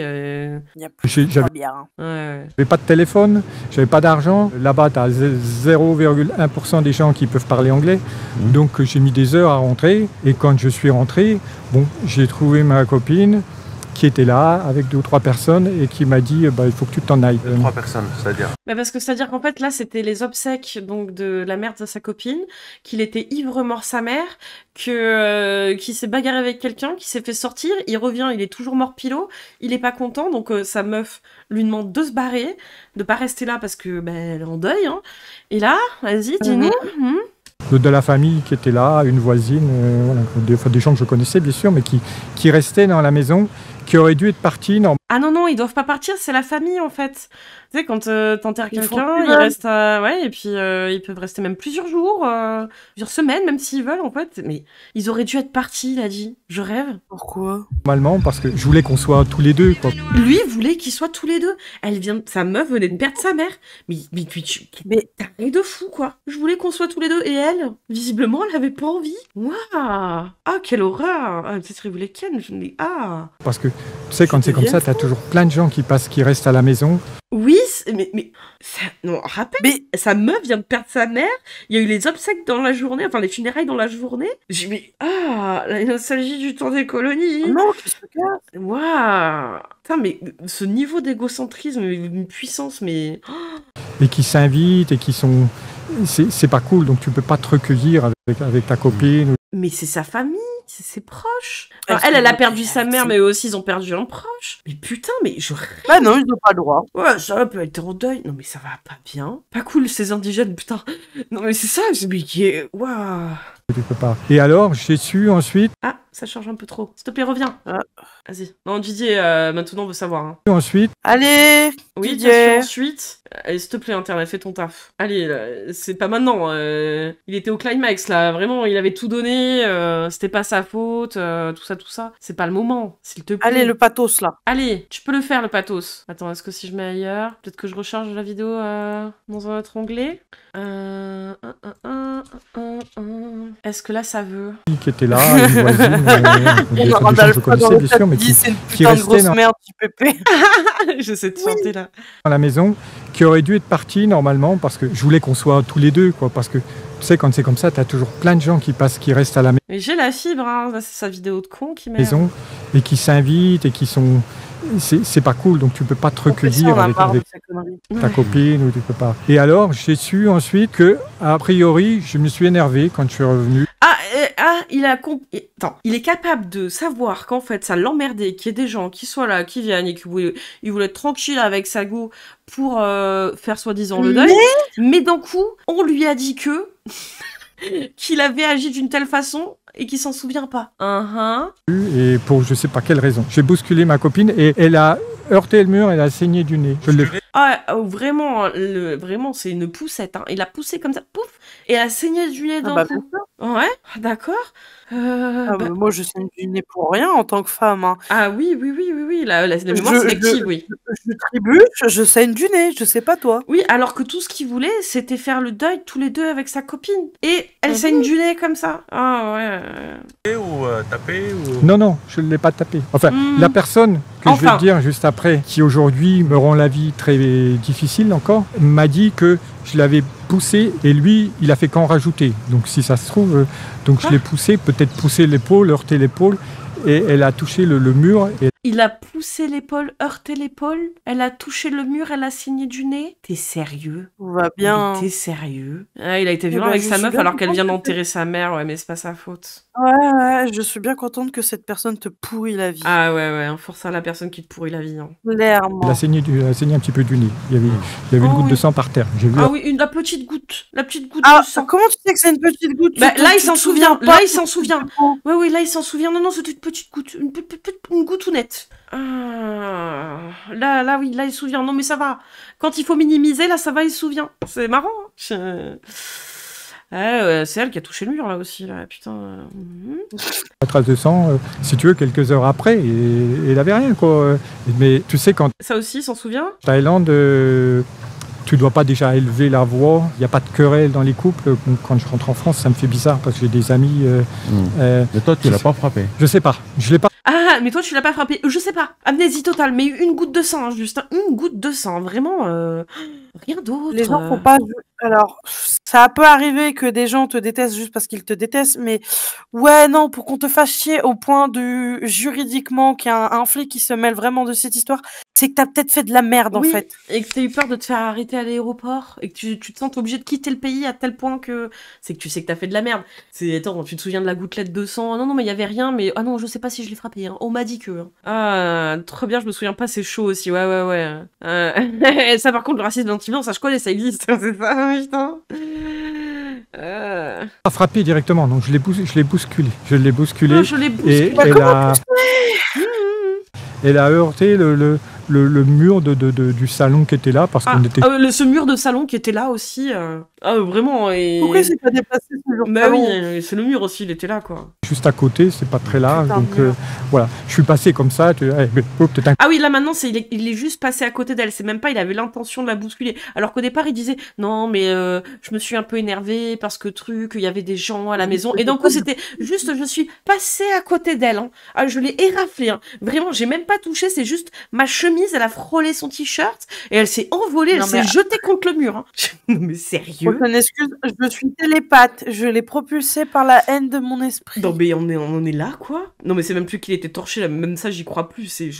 Il y a plus de 3 bières. Hein. Ouais. J'avais pas de téléphone, j'avais pas d'argent. Là-bas, t'as 0,1% des gens qui peuvent parler anglais. Donc j'ai mis des heures à rentrer. Et quand je suis rentré, j'ai trouvé ma copine qui était là avec 2 ou 3 personnes et qui m'a dit il faut que tu t'en ailles. 3 personnes, c'est-à-dire parce que c'est-à-dire qu'en fait là c'était les obsèques donc de la mère de sa copine, qu'il était ivre mort sa mère, qu'il s'est bagarré avec quelqu'un, qui s'est fait sortir, il revient, il est toujours mort pilot, il est pas content, donc sa meuf lui demande de se barrer, de pas rester là parce que elle est en deuil, hein. Et là, vas-y, dis-nous. De la famille qui était là, une voisine, des gens que je connaissais bien sûr, mais qui restaient dans la maison, qui auraient dû être partis. Ah non, ils doivent pas partir, c'est la famille en fait. Tu sais, quand t'enterres quelqu'un, ils restent et puis ils peuvent rester même plusieurs jours, plusieurs semaines, même s'ils veulent en fait. Mais ils auraient dû être partis, il a dit. Je rêve. Pourquoi? Normalement, parce que je voulais qu'on soit tous les deux, quoi. Lui voulait qu'ils soient tous les deux. Sa meuf venait de perdre sa mère. Mais t'as rien de fou, quoi. Je voulais qu'on soit tous les deux. Et elle, visiblement, elle avait pas envie. Waouh. Ah, quelle horreur. Peut-être qu'il voulait Ken. Parce que, tu sais, quand c'est comme ça, t'as toujours plein de gens qui restent à la maison. Oui, mais ça, non, rappelle, mais sa meuf vient de perdre sa mère, il y a eu les obsèques dans la journée, enfin les funérailles dans la journée. J'ai dit, la nostalgie du temps des colonies. Non, qu'est-ce que c'est? Waouh. Putain, mais ce niveau d'égocentrisme, une puissance, mais... Et qui s'invitent et qui sont... C'est pas cool, donc tu peux pas te recueillir avec ta copine. Mais c'est sa famille, c'est ses proches. Alors, elle a perdu sa mère, mais eux aussi, ils ont perdu un proche. Mais putain, mais je rêve. Bah non, ils n'ont pas le droit. Ouais, ça peut être en deuil. Non, mais ça va pas bien. Pas cool, ces indigènes, putain. Non, mais c'est ça, mais waouh. Tu peux pas. Et alors, j'ai su ensuite... Ah, ça change un peu trop. S'il te plaît, reviens. Vas-y. Non, Didier, maintenant, on veut savoir. Hein. Ensuite... Allez, oui, Didier. Ensuite... Allez, s'il te plaît, Internet, fais ton taf. Allez, c'est pas maintenant. Il était au climax, là. Vraiment, il avait tout donné. C'était pas sa faute. Tout ça. C'est pas le moment, s'il te plaît. Allez, le pathos, là. Allez, tu peux le faire, le pathos. Attends, est-ce que si je mets ailleurs, peut-être que je recharge la vidéo dans un autre onglet. Est-ce que là, ça veut? Qui était là, une voisine, je connaissais bien sûr, mais qui restait dans... merde du pépé. Je sais te chanter là. À la maison, qui aurait dû être parti normalement, parce que je voulais qu'on soit tous les deux, quoi, parce que tu sais, quand c'est comme ça, t'as toujours plein de gens qui restent à la Mais j'ai la fibre, hein. C'est sa vidéo de con qui maison, et qui s'invitent, et qui sont... C'est pas cool, donc tu peux pas te recueillir avec ta copine, ou tu peux pas. Et alors, j'ai su ensuite que, a priori, je me suis énervé quand je suis revenu. il est capable de savoir qu'en fait, ça l'emmerdait, qu'il y ait des gens qui soient là, qui viennent, et qu'il voulait être tranquille avec sa go pour faire soi-disant le deuil. Mais d'un coup, on lui a dit qu'il avait agi d'une telle façon et qu'il s'en souvient pas. Et pour je sais pas quelle raison. J'ai bousculé ma copine et elle a heurté le mur, elle a saigné du nez. Vraiment, c'est une poussette. Hein. Il a poussé comme ça, pouf, et elle a saigné du nez d'un coup. Ouais, d'accord. Moi, je saigne du nez pour rien en tant que femme. Hein. Ah oui, la mémoire sélective, oui. Je trébuche, je saigne du nez, je sais pas toi. Oui, alors que tout ce qu'il voulait, c'était faire le deuil tous les deux avec sa copine. Et elle saigne du nez comme ça. Ah ouais. Ou taper Non, je ne l'ai pas tapé. Enfin, la personne que je vais te dire juste après, qui aujourd'hui me rend la vie très difficile encore, m'a dit que je l'avais poussé et lui, il a fait qu'en rajouter. Donc si ça se trouve, je l'ai poussé, peut-être poussé l'épaule, heurté l'épaule, et elle a touché le mur. Et... Il a poussé l'épaule, heurté l'épaule, elle a touché le mur, elle a saigné du nez. T'es sérieux? On va bien. T'es sérieux? Il a été violent avec sa meuf alors qu'elle vient d'enterrer sa mère, ouais, mais c'est pas sa faute. Ouais, je suis bien contente que cette personne te pourrit la vie. Ah ouais, force à la personne qui te pourrit la vie. Hein. Clairement. Elle a saigné un petit peu du nez. Il y avait une goutte de sang par terre. J'ai vu. Ah oui, la petite goutte de sang. Comment tu sais que c'est une petite goutte? Là, il s'en souvient. Là, il s'en souvient. Oui, là, il s'en souvient. Non, c'est une petite goutte. Une gouttonnette. Là, oui, là, il se souvient. Non, mais ça va. Quand il faut minimiser, là, ça va, il se souvient. C'est marrant. Hein. C'est elle qui a touché le mur là aussi, là, putain. La trace de sang, si tu veux, quelques heures après, et elle avait rien, quoi. Mais tu sais, quand... Ça aussi, s'en souvient? Thaïlande, tu dois pas déjà élever la voix, il n'y a pas de querelle dans les couples. Quand je rentre en France, ça me fait bizarre, parce que j'ai des amis... Mais toi, tu l'as pas frappé? Je sais pas, je l'ai pas... Ah, mais toi, tu l'as pas frappé. Je sais pas. Amnésie totale, mais une goutte de sang, juste. Une goutte de sang, vraiment... Rien d'autre. Les gens faut pas... Alors, ça peut arriver que des gens te détestent juste parce qu'ils te détestent, mais ouais, non, pour qu'on te fasse chier au point de juridiquement qu'il y a un flic qui se mêle vraiment de cette histoire, c'est que t'as peut-être fait de la merde, en fait. Et que t'as eu peur de te faire arrêter à l'aéroport, et que tu te sens obligé de quitter le pays à tel point que... C'est que tu sais que t'as fait de la merde. Attends, tu te souviens de la gouttelette de sang? Non, mais il y avait rien, mais... Ah non, je sais pas si je l'ai frappé, hein. On m'a dit que... Hein. Ah, trop bien, je me souviens pas, c'est chaud aussi, ouais. Ça, par contre, le racisme anti-blanc, ça, je connais, ça existe, c'est ça, putain. Pas frappé directement, donc je l'ai bousculé. Je l'ai bousculé. Non, je l'ai bousculé. Et elle a heurté le mur du salon qui était là, parce qu'on était... ce mur de salon qui était là aussi, vraiment... Et... Pourquoi c'est pas dépassé ce mur? Bah oui, c'est le mur aussi, il était là, quoi. Juste à côté, c'est pas très large, donc voilà. Je suis passé comme ça, Ah oui, là maintenant, il est juste passé à côté d'elle, c'est même pas, il avait l'intention de la bousculer. Alors qu'au départ, il disait, non, mais je me suis un peu énervé parce que il y avait des gens à la maison. Et d'un coup, c'était juste, je suis passée à côté d'elle. Hein. Ah, je l'ai éraflée. Hein. Vraiment, j'ai même pas touché, c'est juste ma chemise, elle a frôlé son t-shirt et elle s'est envolée, elle s'est jetée contre le mur. Hein. Non, mais sérieux? Aucune excuse, je suis télépathe, je l'ai propulsée par la haine de mon esprit. Non, mais on est là, quoi? Non, mais c'est même plus qu'il était torché, là. Même ça, j'y crois plus. C'est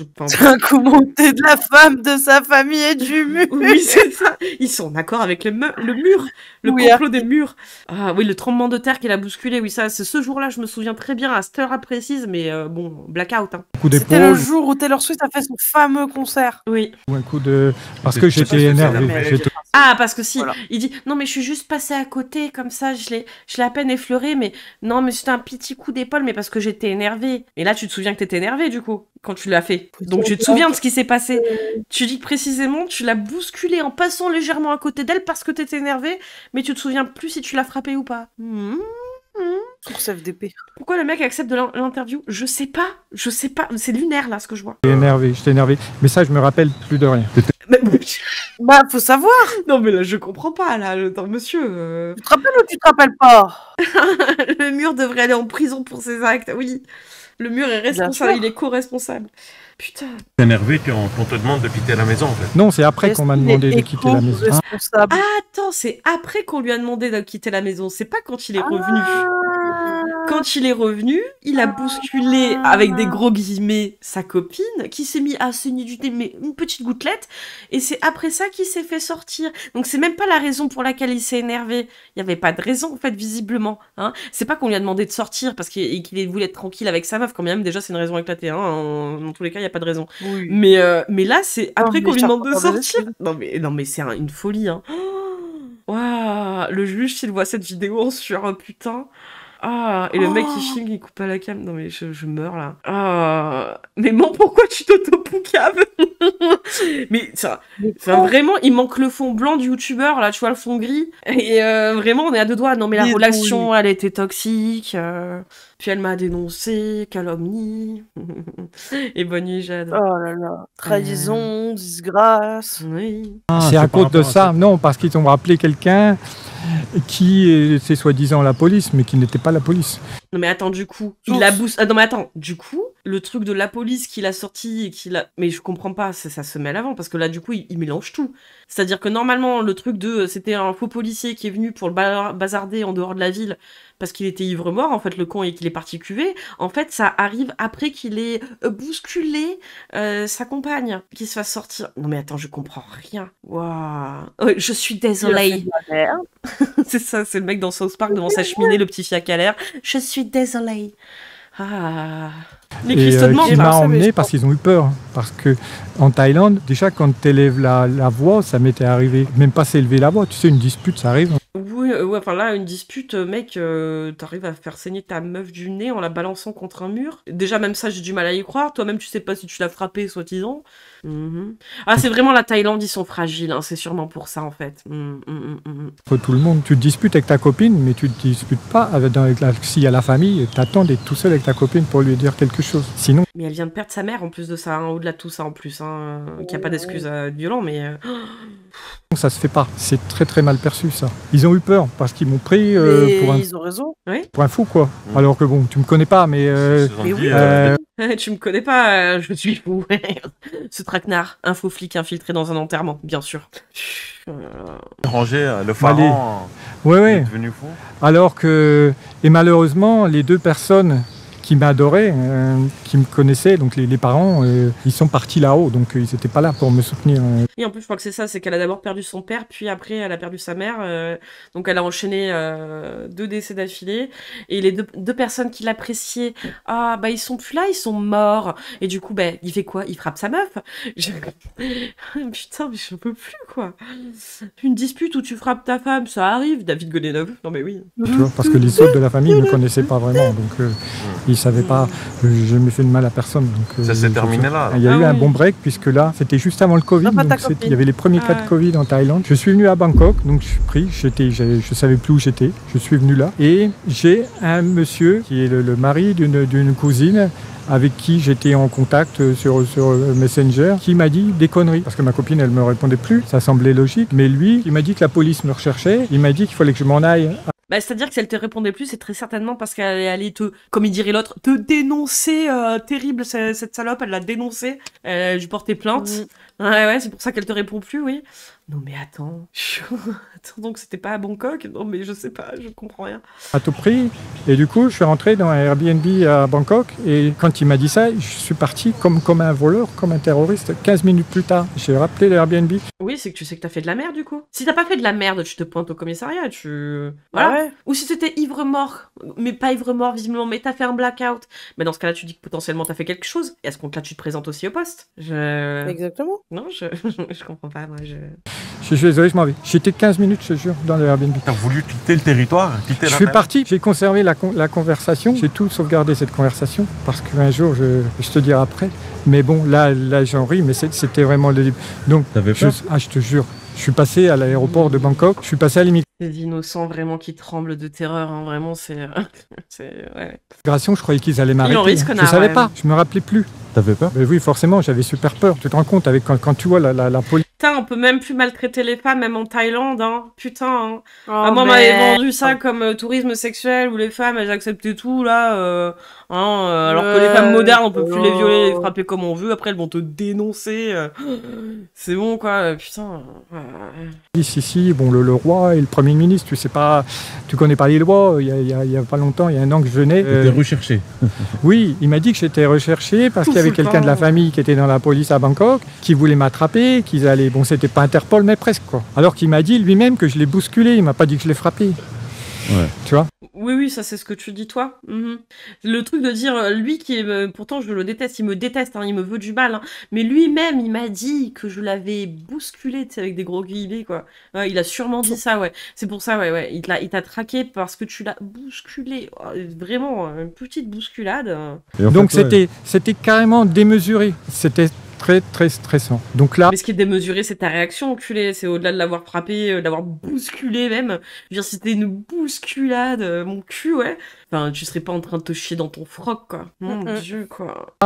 un coup monté de la femme, de sa famille et du mur. Oui, c'est ça. Ils sont d'accord avec le mur, le complot des murs. Ah oui, le tremblement de terre qui l'a bousculé, oui, ça, c'est ce jour-là, je me souviens très bien, à cette heure précise, mais bon, blackout. Hein. C'était le jour où Taylor Swift a fait son fameux concert. Oui. Un coup de... Parce que j'étais énervé. Ah, parce que si, il dit, non, mais je suis juste passé à côté, comme ça, je l'ai à peine effleuré, mais non, mais c'était un petit coup d'épaule, mais parce que j'étais énervée. Et là, tu te souviens que t'étais énervée, du coup, quand tu l'as fait. Donc, tu te souviens de ce qui s'est passé. Tu dis que précisément, tu l'as bousculée en passant légèrement à côté d'elle parce que t'étais énervée, mais tu te souviens plus si tu l'as frappée ou pas. Source FDP. Pourquoi le mec accepte de l'interview? Je sais pas. C'est lunaire, là, ce que je vois. J'étais énervé. Mais ça, je me rappelle plus de rien. Bah, faut savoir. Non, mais là, je comprends pas, là, monsieur. Tu te rappelles ou tu te rappelles pas? Le mur devrait aller en prison pour ses actes, oui. Le mur est responsable, il est co-responsable. Putain. T'es énervé qu'on te demande de quitter la maison, en fait. Non, c'est après qu'on m'a demandé de quitter la maison. Ah, attends, c'est après qu'on lui a demandé de quitter la maison. C'est pas quand il est revenu. Quand il est revenu, il a bousculé, avec des gros guillemets, sa copine, qui s'est mis à saigner du nez, mais une petite gouttelette, et c'est après ça qu'il s'est fait sortir. Donc c'est même pas la raison pour laquelle il s'est énervé. Il y avait pas de raison, en fait, visiblement. Hein. C'est pas qu'on lui a demandé de sortir parce qu'il voulait être tranquille avec sa meuf, quand même, déjà, c'est une raison éclatée. Hein. Dans tous les cas, il y a pas de raison. Oui. Mais là, c'est après qu'on lui demande de sortir. Non, mais c'est une folie. Hein. Waouh, le juge, s'il voit cette vidéo en sueur, putain... Ah, et le mec qui filme, il coupe à la cam. Non mais je meurs là. Ah, mais pourquoi tu t'auto-poucaves? Mais ça, vraiment, il manque le fond blanc du youtubeur, là, tu vois, le fond gris. Et vraiment, on est à deux doigts. Non mais la relation, elle était toxique. Puis elle m'a dénoncé, calomnie. Et bonne nuit, Jade. Oh là là. Trahison, disgrâce. Oui. C'est à cause de ça. Non, parce qu'ils ont appelé quelqu'un qui était soi-disant la police, mais qui n'était pas la police. Non mais attends, du coup, il la booste. Non mais attends, du coup, le truc de la police qu'il a sorti et qu'il a... Mais je comprends pas, ça se mêle avant, parce que là, du coup, il mélange tout. C'est-à-dire que normalement, le truc c'était un faux policier qui est venu pour le bazarder en dehors de la ville, parce qu'il était ivre-mort, en fait, le con, et qu'il est parti cuver. En fait, ça arrive après qu'il ait bousculé sa compagne, qui se fasse sortir. Non mais attends, je comprends rien. Waouh. Je suis désolée. C'est ça, c'est le mec dans South Park devant sa cheminée, le petit fiac à l'air. Je suis désolée. Ah. Les questionnements. Qui m'a emmené parce qu'ils ont eu peur. Parce que en Thaïlande, déjà quand tu élèves la voix, ça m'était arrivé. Même pas s'élever la voix, tu sais, une dispute, ça arrive. Oui, enfin là, une dispute, mec, t'arrives à faire saigner ta meuf du nez en la balançant contre un mur. Déjà, même ça, j'ai du mal à y croire. Toi-même, tu sais pas si tu l'as frappé, soi-disant. Ah, c'est vraiment la Thaïlande, ils sont fragiles, hein, c'est sûrement pour ça, en fait. Tout le monde, tu te disputes avec ta copine, mais tu te disputes pas s'il y a la famille, t'attends d'être tout seul avec ta copine pour lui dire quelque chose. Sinon... Mais elle vient de perdre sa mère, en plus de ça, hein, au-delà de tout ça, en plus, hein, qu'il n'y a pas d'excuses violentes, mais... Ça se fait pas, c'est très très mal perçu ça. Ils ont eu peur parce qu'ils m'ont pris ils ont raison. Pour un fou quoi. Alors que bon, tu me connais pas mais tu me connais pas, je suis fou. Ce traquenard, un faux flic infiltré dans un enterrement, bien sûr. Ranger le pharaon est devenu fou. Alors que, et malheureusement, les deux personnes qui m'adoraient, qui me connaissaient, donc les parents, ils sont partis là-haut, donc ils n'étaient pas là pour me soutenir. Et en plus, je crois que c'est ça, c'est qu'elle a d'abord perdu son père, puis après, elle a perdu sa mère, donc elle a enchaîné 2 décès d'affilée, et les deux personnes qui l'appréciaient, ah, bah ils sont plus là, ils sont morts, et du coup, bah, il fait quoi? Il frappe sa meuf. Putain, mais je peux plus, quoi. Une dispute où tu frappes ta femme, ça arrive, David Godenov, non mais oui. Tu vois, parce que les autres de la famille ne me connaissaient pas vraiment, donc ils il savait pas, j'ai jamais fait de mal à personne. Donc, ça s'est terminé là. Il y a eu un bon break puisque là, c'était juste avant le Covid. Donc il y avait les premiers cas de Covid en Thaïlande. Je suis venu à Bangkok, donc je suis pris. Je savais plus où j'étais. Je suis venu là et j'ai un monsieur qui est le mari d'une cousine avec qui j'étais en contact sur Messenger, qui m'a dit des conneries. Parce que ma copine, elle me répondait plus. Ça semblait logique. Mais lui, il m'a dit que la police me recherchait. Il m'a dit qu'il fallait que je m'en aille. Bah, c'est-à-dire que si elle te répondait plus, c'est très certainement parce qu'elle est allée te, comme il dirait l'autre, te dénoncer, terrible, cette salope, elle l'a dénoncé, elle lui portait plainte. Ouais, c'est pour ça qu'elle te répond plus, oui. Non mais attends, attends, donc c'était pas à Bangkok? Non mais je sais pas, je comprends rien. À tout prix. Et du coup, je suis rentré dans un Airbnb à Bangkok. Et quand il m'a dit ça, je suis parti comme un voleur, comme un terroriste. 15 minutes plus tard, j'ai rappelé l'Airbnb. Oui, c'est que tu sais que t'as fait de la merde du coup. Si t'as pas fait de la merde, tu te pointes au commissariat, voilà. Ouais. Ou si t'étais ivre-mort, mais pas ivre-mort visiblement, mais t'as fait un blackout. Mais dans ce cas-là, tu dis que potentiellement t'as fait quelque chose. Et à ce compte-là, tu te présentes aussi au poste. Exactement. Non, je comprends pas, moi, Je suis désolé, je m'en vais. J'étais 15 minutes, je te jure, dans le Airbnb. T'as voulu quitter le territoire, quitter la Je suis parti, j'ai conservé la conversation. J'ai tout sauvegardé cette conversation, parce qu'un jour, je te dirai après. Mais bon, là j'en ris, mais c'était vraiment le début. Donc, t'avais peur? Je te jure. Je suis passé à l'aéroport de Bangkok, je suis passé à l'immigration. Des innocents vraiment qui tremblent de terreur, hein, vraiment, c'est... ouais. Je croyais qu'ils allaient m'arrêter. Je savais pas, je me rappelais plus. T'avais peur? Mais oui, forcément, j'avais super peur. Tu te rends compte, quand tu vois la police... Putain, on peut même plus maltraiter les femmes, même en Thaïlande, hein. Putain, hein. Moi, on m'avait vendu ça comme tourisme sexuel, où les femmes, elles acceptaient tout, là, alors que les femmes modernes, on peut plus les violer, les frapper comme on veut, après elles vont te dénoncer. C'est bon, quoi, putain. Ici, bon, le roi et le premier ministre, tu connais pas les lois. Il y a pas longtemps, il y a un an que je venais. T'étais recherché. Oui, il m'a dit que j'étais recherché parce qu'il y avait quelqu'un de la famille qui était dans la police à Bangkok, qui voulait m'attraper, qu'ils allaient... Bon, c'était pas Interpol, mais presque, quoi. Alors qu'il m'a dit lui-même que je l'ai bousculé, il m'a pas dit que je l'ai frappé. Ouais. Tu vois? Oui, ça c'est ce que tu dis toi. Le truc de dire, lui qui est, pourtant je le déteste, il me déteste, hein, il me veut du mal, hein, mais lui-même il m'a dit que je l'avais bousculé, tu sais, avec des gros guillemets, quoi. Ouais, il a sûrement dit ça, ouais. C'est pour ça, ouais. Il t'a traqué parce que tu l'as bousculé. Oh, vraiment, une petite bousculade. Donc c'était carrément démesuré. C'était très très stressant. Donc là... Mais ce qui est démesuré, c'est ta réaction, enculé. C'est au-delà de l'avoir frappé, de l'avoir bousculé même. Je veux dire, si c'était une bousculade, mon cul, ouais. Enfin, tu serais pas en train de te chier dans ton froc, quoi. Mon Dieu, quoi.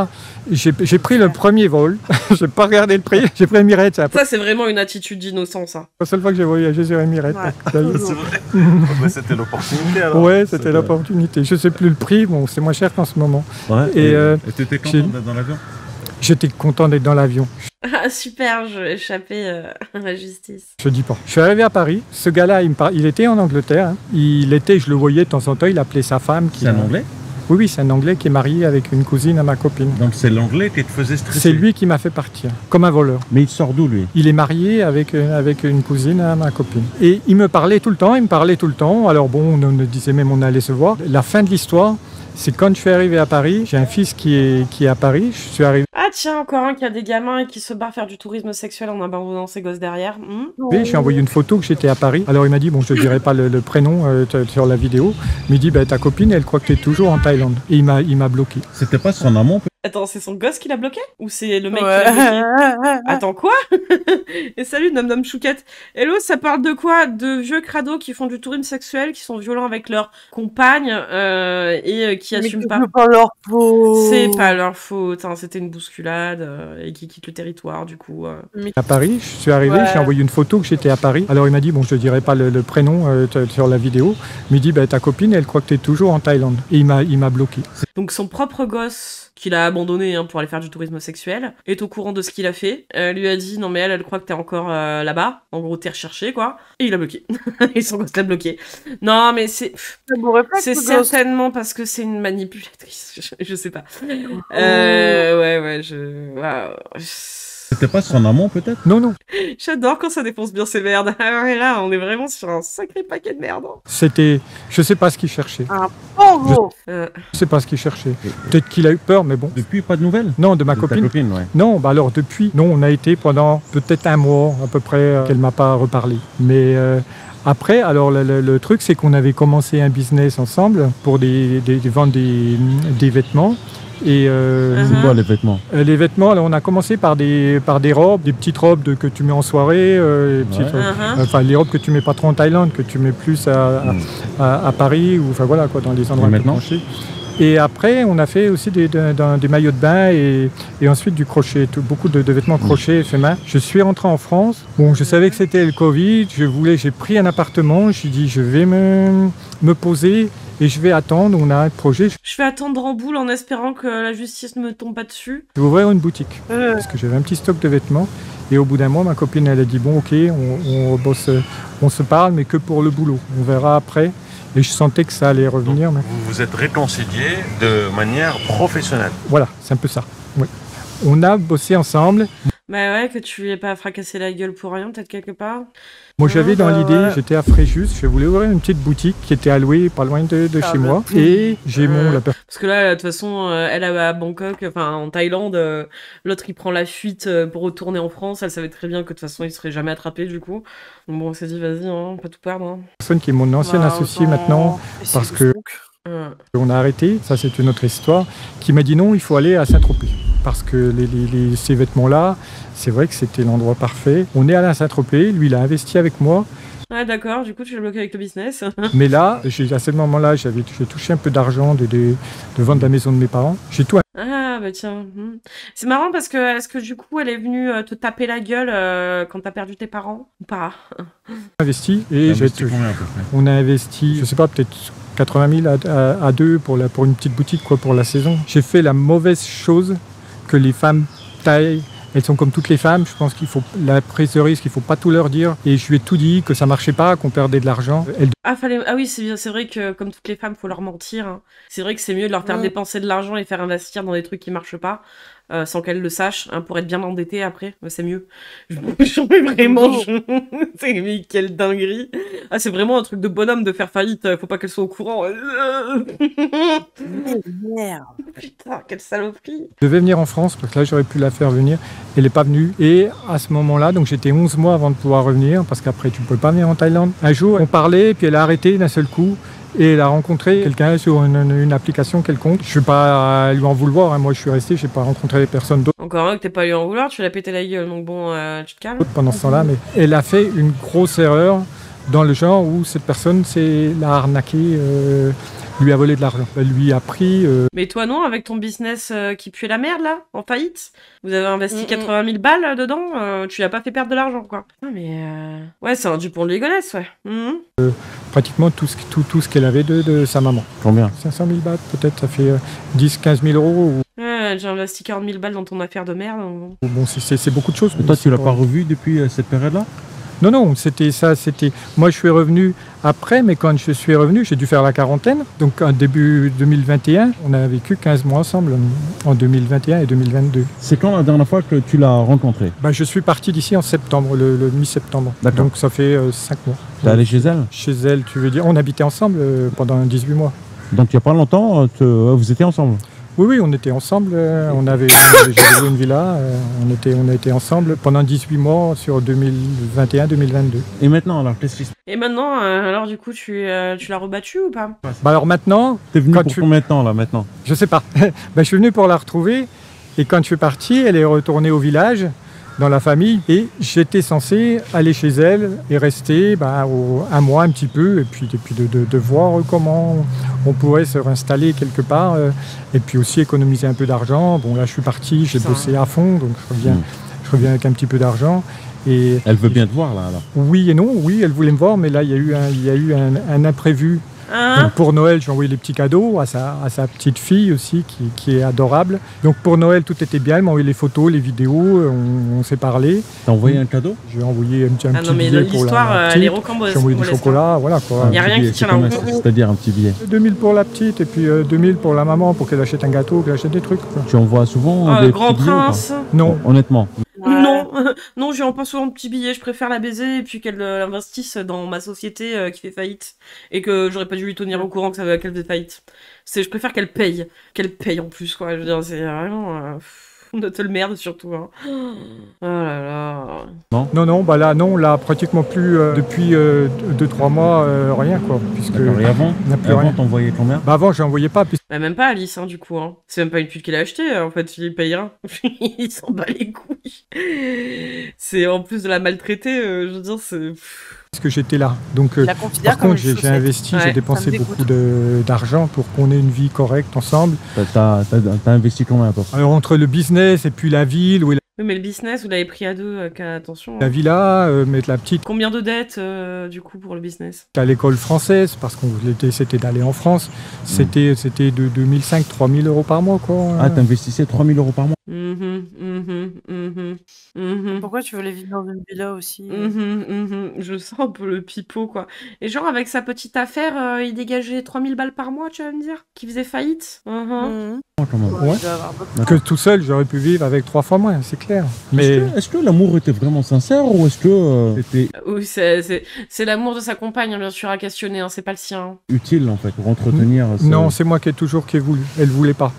J'ai pris le premier vol. J'ai pas regardé le prix. J'ai pris Emirates. Ça, c'est vraiment une attitude d'innocence, ça. La seule fois que j'ai voyagé sur Emirates. Ouais. C'est vrai. C'était l'opportunité, alors. Ouais, c'était l'opportunité. Je sais plus le prix. Bon, c'est moins cher qu'en ce moment. Ouais. Et t'étais content d'être dans l'avion? J'étais content d'être dans l'avion. Ah super, je vais échapper à la justice. Je dis pas. Je suis arrivé à Paris. Ce gars-là, il était en Angleterre. Hein. Je le voyais de temps en temps. Il appelait sa femme. C'est un Anglais? Oui, c'est un Anglais qui est marié avec une cousine à ma copine. Donc c'est l'Anglais qui te faisait stresser? C'est lui qui m'a fait partir, comme un voleur. Mais il sort d'où, lui? Il est marié avec une cousine à ma copine. Et il me parlait tout le temps, Alors bon, on disait même on allait se voir. La fin de l'histoire, c'est quand je suis arrivé à Paris. J'ai un fils qui est à Paris. Je suis arrivé... Ah tiens, encore un qui a des gamins et qui se barre faire du tourisme sexuel en abandonnant ses gosses derrière. Oui, j'ai envoyé une photo que j'étais à Paris. Alors il m'a dit, bon, je ne dirai pas le prénom sur la vidéo, mais il dit, ta copine, elle croit que tu es toujours en Thaïlande. Et il m'a bloqué. C'était pas son amant? Attends, c'est son gosse qui l'a bloqué? Ou c'est le mec qui l'a bloqué? Attends, quoi? Et salut, Nom Nom Chouquette. Hello, ça parle de quoi? De vieux crados qui font du tourisme sexuel, qui sont violents avec leur compagne et qui assument pas. C'est pas leur faute. C'est pas leur faute, hein, c'était une bousculade et qui quitte le territoire, du coup. À Paris, je suis arrivé, j'ai envoyé une photo que j'étais à Paris. Alors il m'a dit, bon, je ne dirai pas le prénom sur la vidéo, mais il dit, ta copine, elle croit que tu es toujours en Thaïlande. Et il m'a bloqué. Donc son propre gosse, qu'il a abandonné pour aller faire du tourisme sexuel, est au courant de ce qu'il a fait, lui a dit non mais elle croit que t'es encore là-bas, en gros t'es recherché quoi, et il a bloqué. Et son gosse l'a bloqué. Non mais c'est certainement parce que c'est une manipulatrice, je sais pas. C'était pas son amant peut-être? Non. J'adore quand ça défonce bien ces merdes. Ah ouais, là, on est vraiment sur un sacré paquet de merde. C'était... Je sais pas ce qu'il cherchait. Un pongo. Je sais pas ce qu'il cherchait. Peut-être qu'il a eu peur, mais bon. Depuis, pas de nouvelles? Non, de ma Ta copine. copine, ouais. Non, bah alors depuis, non, on a été pendant peut-être un mois à peu près qu'elle m'a pas reparlé. Mais après, alors le truc, c'est qu'on avait commencé un business ensemble pour vendre des vêtements. Et C'est quoi les vêtements? les vêtements, alors, on a commencé par des robes, des petites robes que tu mets en soirée, enfin les robes que tu mets pas trop en Thaïlande, que tu mets plus à Paris ou enfin voilà quoi, dans les endroits un peu tranchés. Et après, on a fait aussi des maillots de bain et ensuite du crochet, beaucoup de vêtements crochets faits main. Je suis rentré en France. Bon, je savais que c'était le Covid. J'ai pris un appartement. J'ai dit, je vais me poser et je vais attendre. On a un projet. Je vais attendre en boule en espérant que la justice ne me tombe pas dessus. Je vais ouvrir une boutique parce que j'avais un petit stock de vêtements. Et au bout d'un mois, ma copine, elle a dit, bon, ok, on bosse, on se parle, mais que pour le boulot. On verra après. Et je sentais que ça allait revenir. Donc, vous vous êtes réconciliés de manière professionnelle. Voilà, c'est un peu ça. Oui. On a bossé ensemble. Bah ouais, que tu lui aies pas fracassé la gueule pour rien, peut-être quelque part. Moi, j'avais dans l'idée, j'étais à Fréjus, je voulais ouvrir une petite boutique qui était allouée pas loin de chez moi. Et j'ai Parce que là, de toute façon, elle est à Bangkok, enfin en Thaïlande, l'autre il prend la fuite pour retourner en France. Elle savait très bien que de toute façon il serait jamais attrapé du coup. Donc bon, on s'est dit, vas-y, on peut tout perdre. Hein. Personne qui est mon ancien associé maintenant, parce que on a arrêté, ça c'est une autre histoire, qui m'a dit non, il faut aller à Saint-Tropez. Parce que ces vêtements-là, c'est vrai que c'était l'endroit parfait. On est allé à Saint-Tropez, lui il a investi avec moi. Ouais, d'accord, du coup tu l'as bloqué avec le business. Mais là, à ce moment-là, j'ai touché un peu d'argent de vendre la maison de mes parents. J'ai tout. Ah bah tiens, c'est marrant parce que est-ce que du coup elle est venue te taper la gueule quand t'as perdu tes parents ou pas? Investi et on a investi, je sais pas, peut-être 80 000 à deux pour une petite boutique quoi, pour la saison. J'ai fait la mauvaise chose que les femmes thaï, elles sont comme toutes les femmes, je pense qu'il faut la prise de risque, il faut pas tout leur dire. Et je lui ai tout dit, que ça marchait pas, qu'on perdait de l'argent. Ah oui, c'est vrai que comme toutes les femmes, faut leur mentir. Hein. C'est vrai que c'est mieux de leur faire dépenser de l'argent et faire investir dans des trucs qui marchent pas. Sans qu'elle le sache, hein, pour être bien endettée après, c'est mieux. J'en ai vraiment... Mais quelle dinguerie. Ah, c'est vraiment un truc de bonhomme de faire faillite, faut pas qu'elle soit au courant. Merde. Putain, quelle saloperie. Je devais venir en France, parce que là j'aurais pu la faire venir, elle n'est pas venue. Et à ce moment-là, donc j'étais 11 mois avant de pouvoir revenir, parce qu'après tu ne pouvais pas venir en Thaïlande. Un jour, on parlait, puis elle a arrêté d'un seul coup. Et elle a rencontré quelqu'un sur une application quelconque. Je ne vais pas lui en vouloir, hein. Moi je suis resté, je n'ai pas rencontré personne d'autre. Encore un que t'es pas lui en vouloir, tu l'as pété la gueule, donc bon, tu te calmes. Pendant ce temps-là, mais elle a fait une grosse erreur dans le genre où cette personne l'a arnaqué, lui a volé de l'argent. Elle lui a pris... Mais toi non, avec ton business qui puait la merde là, en faillite, vous avez investi 80 000 balles dedans, tu lui as pas fait perdre de l'argent quoi. Ah mais... Ouais, c'est un Dupont de Ligonnès, ouais. Pratiquement tout ce qu'elle avait de sa maman. Combien? 500 000 bahts peut-être, ça fait 10-15 000 euros. Ouais, j'ai investi 40 000 balles dans ton affaire de merde. Bon, c'est beaucoup de choses. Et toi, tu l'as pas revu depuis cette période-là? Non, c'était ça, Moi, je suis revenu après, mais quand je suis revenu, j'ai dû faire la quarantaine. Donc, en début 2021, on a vécu 15 mois ensemble, en 2021 et 2022. C'est quand la dernière fois que tu l'as rencontrée? Je suis parti d'ici en septembre, le mi-septembre. Donc, ça fait 5 mois. T'es allé chez elle? Chez elle, tu veux dire? On habitait ensemble pendant 18 mois. Donc, il n'y a pas longtemps, vous étiez ensemble? Oui, on était ensemble, j'avais loué une villa, on a été ensemble pendant 18 mois sur 2021-2022. Et maintenant, alors, qu'est-ce qui se passe? Et maintenant, alors du coup, tu l'as rebattu ou pas? Alors maintenant... T'es venu pour combien de temps là, maintenant? Je sais pas, je suis venu pour la retrouver, et quand je suis parti, elle est retournée au village, dans la famille, et j'étais censé aller chez elle et rester un mois un petit peu, et puis de voir comment on pourrait se réinstaller quelque part, et puis aussi économiser un peu d'argent. Bon là je suis parti, j'ai bossé à fond, donc je reviens avec un petit peu d'argent. Et elle veut bien te voir là alors? Oui et non, oui elle voulait me voir, mais là il y a eu un imprévu. Donc pour Noël, j'ai envoyé les petits cadeaux à sa petite fille aussi, qui est adorable. Donc pour Noël, tout était bien. Elle m'a envoyé les photos, les vidéos, on s'est parlé. T'as envoyé un cadeau? J'ai envoyé un petit billet pour l'histoire, elle est rocambolesque. J'ai envoyé du chocolat, voilà quoi. Il n'y a rien qui tient la route. C'est-à-dire un petit billet? 2000 pour la petite et puis 2000 pour la maman pour qu'elle achète un gâteau, qu'elle achète des trucs. Quoi. Tu envoies souvent des Grand petits billets, Prince? Non. Honnêtement? Non, non, je lui pas souvent de petits billets, je préfère la baiser et puis qu'elle investisse dans ma société qui fait faillite. Et que j'aurais pas dû lui tenir au courant qu'elle faisait faillite. Je préfère qu'elle paye en plus, quoi. Je veux dire, c'est vraiment... Notre merde, surtout, hein. Oh là là. Non, bah là, non, là, pratiquement plus depuis 2-3 mois, rien, quoi. Puisque et avant, il n'y a plus rien. t'envoyais combien? Bah avant, j'en voyais pas. Bah même pas Alice, hein, du coup, hein. C'est même pas une pute qu'il a acheté, en fait, il payera. Il s'en bat les couilles. C'est en plus de la maltraiter, je veux dire, c'est... Parce que j'étais là. Donc, par contre, j'ai investi, j'ai dépensé beaucoup d'argent pour qu'on ait une vie correcte ensemble. T'as investi combien à peu près? Alors, entre le business et puis la ville, où Oui, mais le business, vous l'avez pris à deux, attention. la villa, mettre la petite Combien de dettes, du coup, pour le business? à l'école française, parce qu'on c'était d'aller en France, c'était de 2005-3000 euros par mois, quoi. Ah, t'investissais 3000 euros par mois? Pourquoi tu voulais vivre dans une villa aussi Je sens un peu le pipeau, quoi. Et genre, avec sa petite affaire, il dégageait 3000 balles par mois, tu vas me dire? Qui faisait faillite? Quand même. Ouais. Que tout seul, j'aurais pu vivre avec 3 fois moins, c'est clair. Mais Est-ce que l'amour était vraiment sincère ou est-ce que c'était Oui, c'est l'amour de sa compagne, hein, bien sûr, à questionner, hein, c'est pas le sien. utile en fait pour entretenir non, c'est moi qui ai toujours voulu. Elle voulait pas.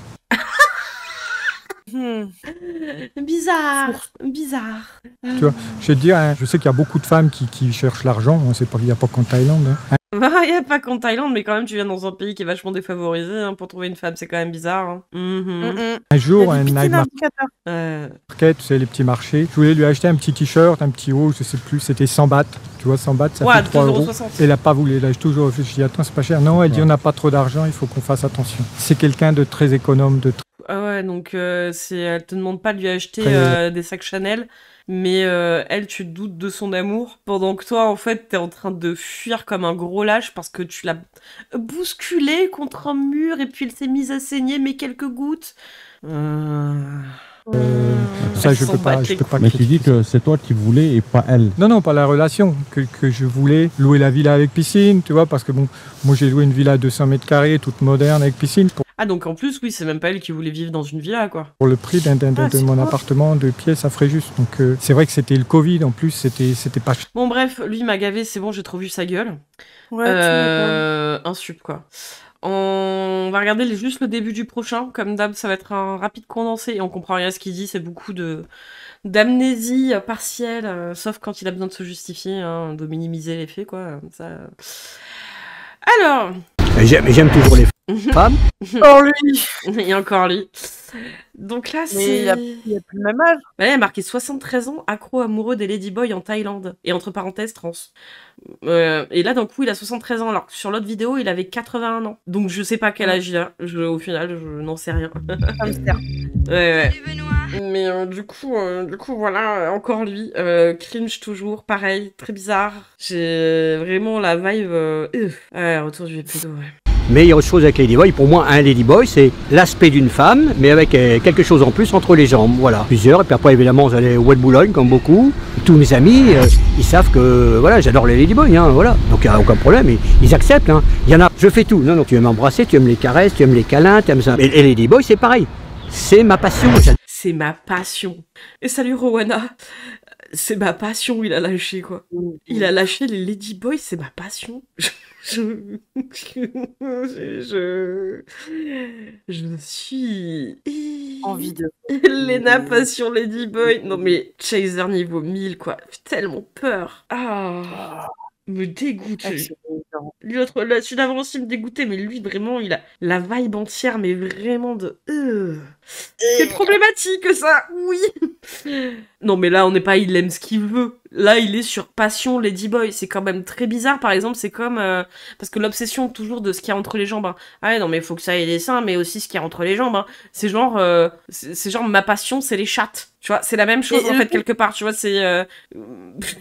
Bizarre. Tu vois, je vais te dire, hein, je sais qu'il y a beaucoup de femmes qui cherchent l'argent. Il n'y a pas qu'en Thaïlande. Hein. Il n'y a pas qu'en Thaïlande, mais quand même, tu viens dans un pays qui est vachement défavorisé, hein, pour trouver une femme, c'est quand même bizarre. Hein. Un jour, un night market, Ouais. tu sais, les petits marchés, je voulais lui acheter un petit t-shirt, un petit haut, je sais plus, c'était 100 bahts. Tu vois, 100 bahts, ça fait 3 euros. Elle n'a pas voulu. Là, j'ai toujours réfléchi, attends, c'est pas cher. Non, elle dit, on n'a pas trop d'argent, il faut qu'on fasse attention. C'est quelqu'un de très économe, Ah ouais, donc elle te demande pas de lui acheter des sacs Chanel, mais elle, tu te doutes de son amour, pendant que toi, en fait, t'es en train de fuir comme un gros lâche parce que tu l'as bousculé contre un mur et puis elle s'est mise à saigner, mais quelques gouttes. Ça, je peux pas. Mais tu dis que c'est toi qui voulais et pas elle. Non, pas la relation. Que je voulais louer la villa avec piscine, tu vois, parce que bon, moi j'ai loué une villa à 200 mètres carrés, toute moderne, avec piscine. Ah, donc en plus, oui, c'est même pas elle qui voulait vivre dans une villa, quoi. Pour le prix de mon appartement, 2 pièces, ça ferait juste. Donc c'est vrai que c'était le Covid, en plus, c'était pas cher. Bon, bref, lui, il m'a gavé, c'est bon, j'ai trop vu sa gueule. Ouais, Un sup, quoi. On va regarder juste le début du prochain. Comme d'hab, ça va être un rapide condensé et on comprend rien à ce qu'il dit. C'est beaucoup d'amnésie partielle, sauf quand il a besoin de se justifier, hein, de minimiser les faits, quoi. Ça... Alors... J'aime toujours les femmes. Oh lui. Et encore lui. Donc là, c'est... Il a plus le même âge. Ouais, il a marqué 73 ans, accro amoureux des ladyboys en Thaïlande. Et entre parenthèses, trans. Et là, d'un coup, il a 73 ans. Alors que sur l'autre vidéo, il avait 81 ans. Donc je sais pas quel âge il a. Au final, je n'en sais rien. Ouais. Mais du coup, voilà, encore lui. Cringe toujours, pareil, très bizarre. J'ai vraiment la vibe... Ouais, retour du pédo, ouais. Mais il y a autre chose avec Ladyboy. Pour moi, un Ladyboy, c'est l'aspect d'une femme, mais avec quelque chose en plus entre les jambes. Voilà, plusieurs. Et puis après, évidemment, vous allez au Wet Boulogne, comme beaucoup. Tous mes amis, ils savent que voilà, j'adore les Ladyboys. Hein, voilà. Donc il n'y a aucun problème. Ils acceptent. Hein. Il y en a, je fais tout. Non, tu aimes m'embrasser, tu aimes les caresses, tu aimes les câlins, tu aimes ça. Et les Ladyboys, c'est pareil. C'est ma passion. C'est ma passion. Et salut Rowana. C'est ma passion, il a lâché, quoi. Il a lâché les Ladyboys, c'est ma passion. Je suis... Envie de... Lena passion Ladyboy. Non mais, Chaser niveau 1000, quoi. J'ai tellement peur. Ah... me dégoûte. L'autre, celui d'avant aussi me dégoûtait, mais lui, vraiment, il a la vibe entière, mais vraiment de... C'est problématique, ça, oui. Non, mais là, on n'est pas, il aime ce qu'il veut. Là, il est sur passion Ladyboy. C'est quand même très bizarre, par exemple, c'est comme... parce que l'obsession, toujours, de ce qu'il y a entre les jambes. Hein. Ah ouais, non, mais il faut que ça ait des seins, mais aussi ce qu'il y a entre les jambes. Hein. C'est genre, ma passion, c'est les chattes. Tu vois, c'est la même chose, en fait, quelque part. Tu vois, c'est...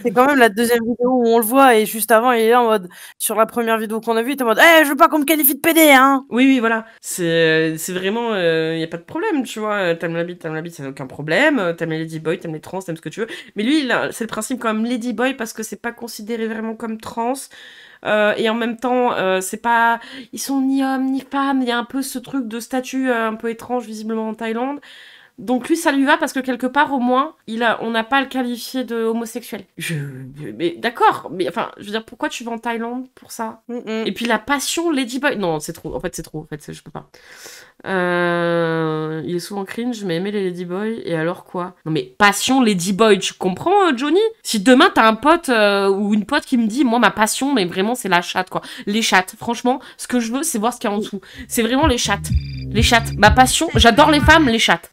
C'est quand même la deuxième vidéo où on le voit, et juste avant, il est là en mode... Sur la première vidéo qu'on a vue, il est en mode « je veux pas qu'on me qualifie de PD, hein !» Oui, voilà. C'est vraiment... y a pas de problème, tu vois. T'aimes la bite, ça n'a aucun problème. T'aimes les ladyboys, t'aimes les trans, t'aimes ce que tu veux. Mais lui, c'est le principe quand même ladyboy, parce que c'est pas considéré vraiment comme trans. Et en même temps, c'est pas... Ils sont ni hommes, ni femmes. Il y a un peu ce truc de statut un peu étrange, visiblement, en Thaïlande. Donc lui, ça lui va parce que quelque part, au moins, on n'a pas à le qualifier de homosexuel. Mais d'accord, mais enfin, je veux dire, pourquoi tu vas en Thaïlande pour ça? Et puis la passion Ladyboy. Non, c'est trop. En fait, je peux pas. Il est souvent cringe, mais aimer les Ladyboy, et alors quoi? Non mais passion Ladyboy, tu comprends, Johnny? Si demain t'as un pote ou une pote qui me dit, moi ma passion, mais vraiment c'est la chatte quoi. Les chattes, franchement, ce que je veux c'est voir ce qu'il y a en dessous. C'est vraiment les chattes. Les chattes. Ma passion, j'adore les femmes, les chattes.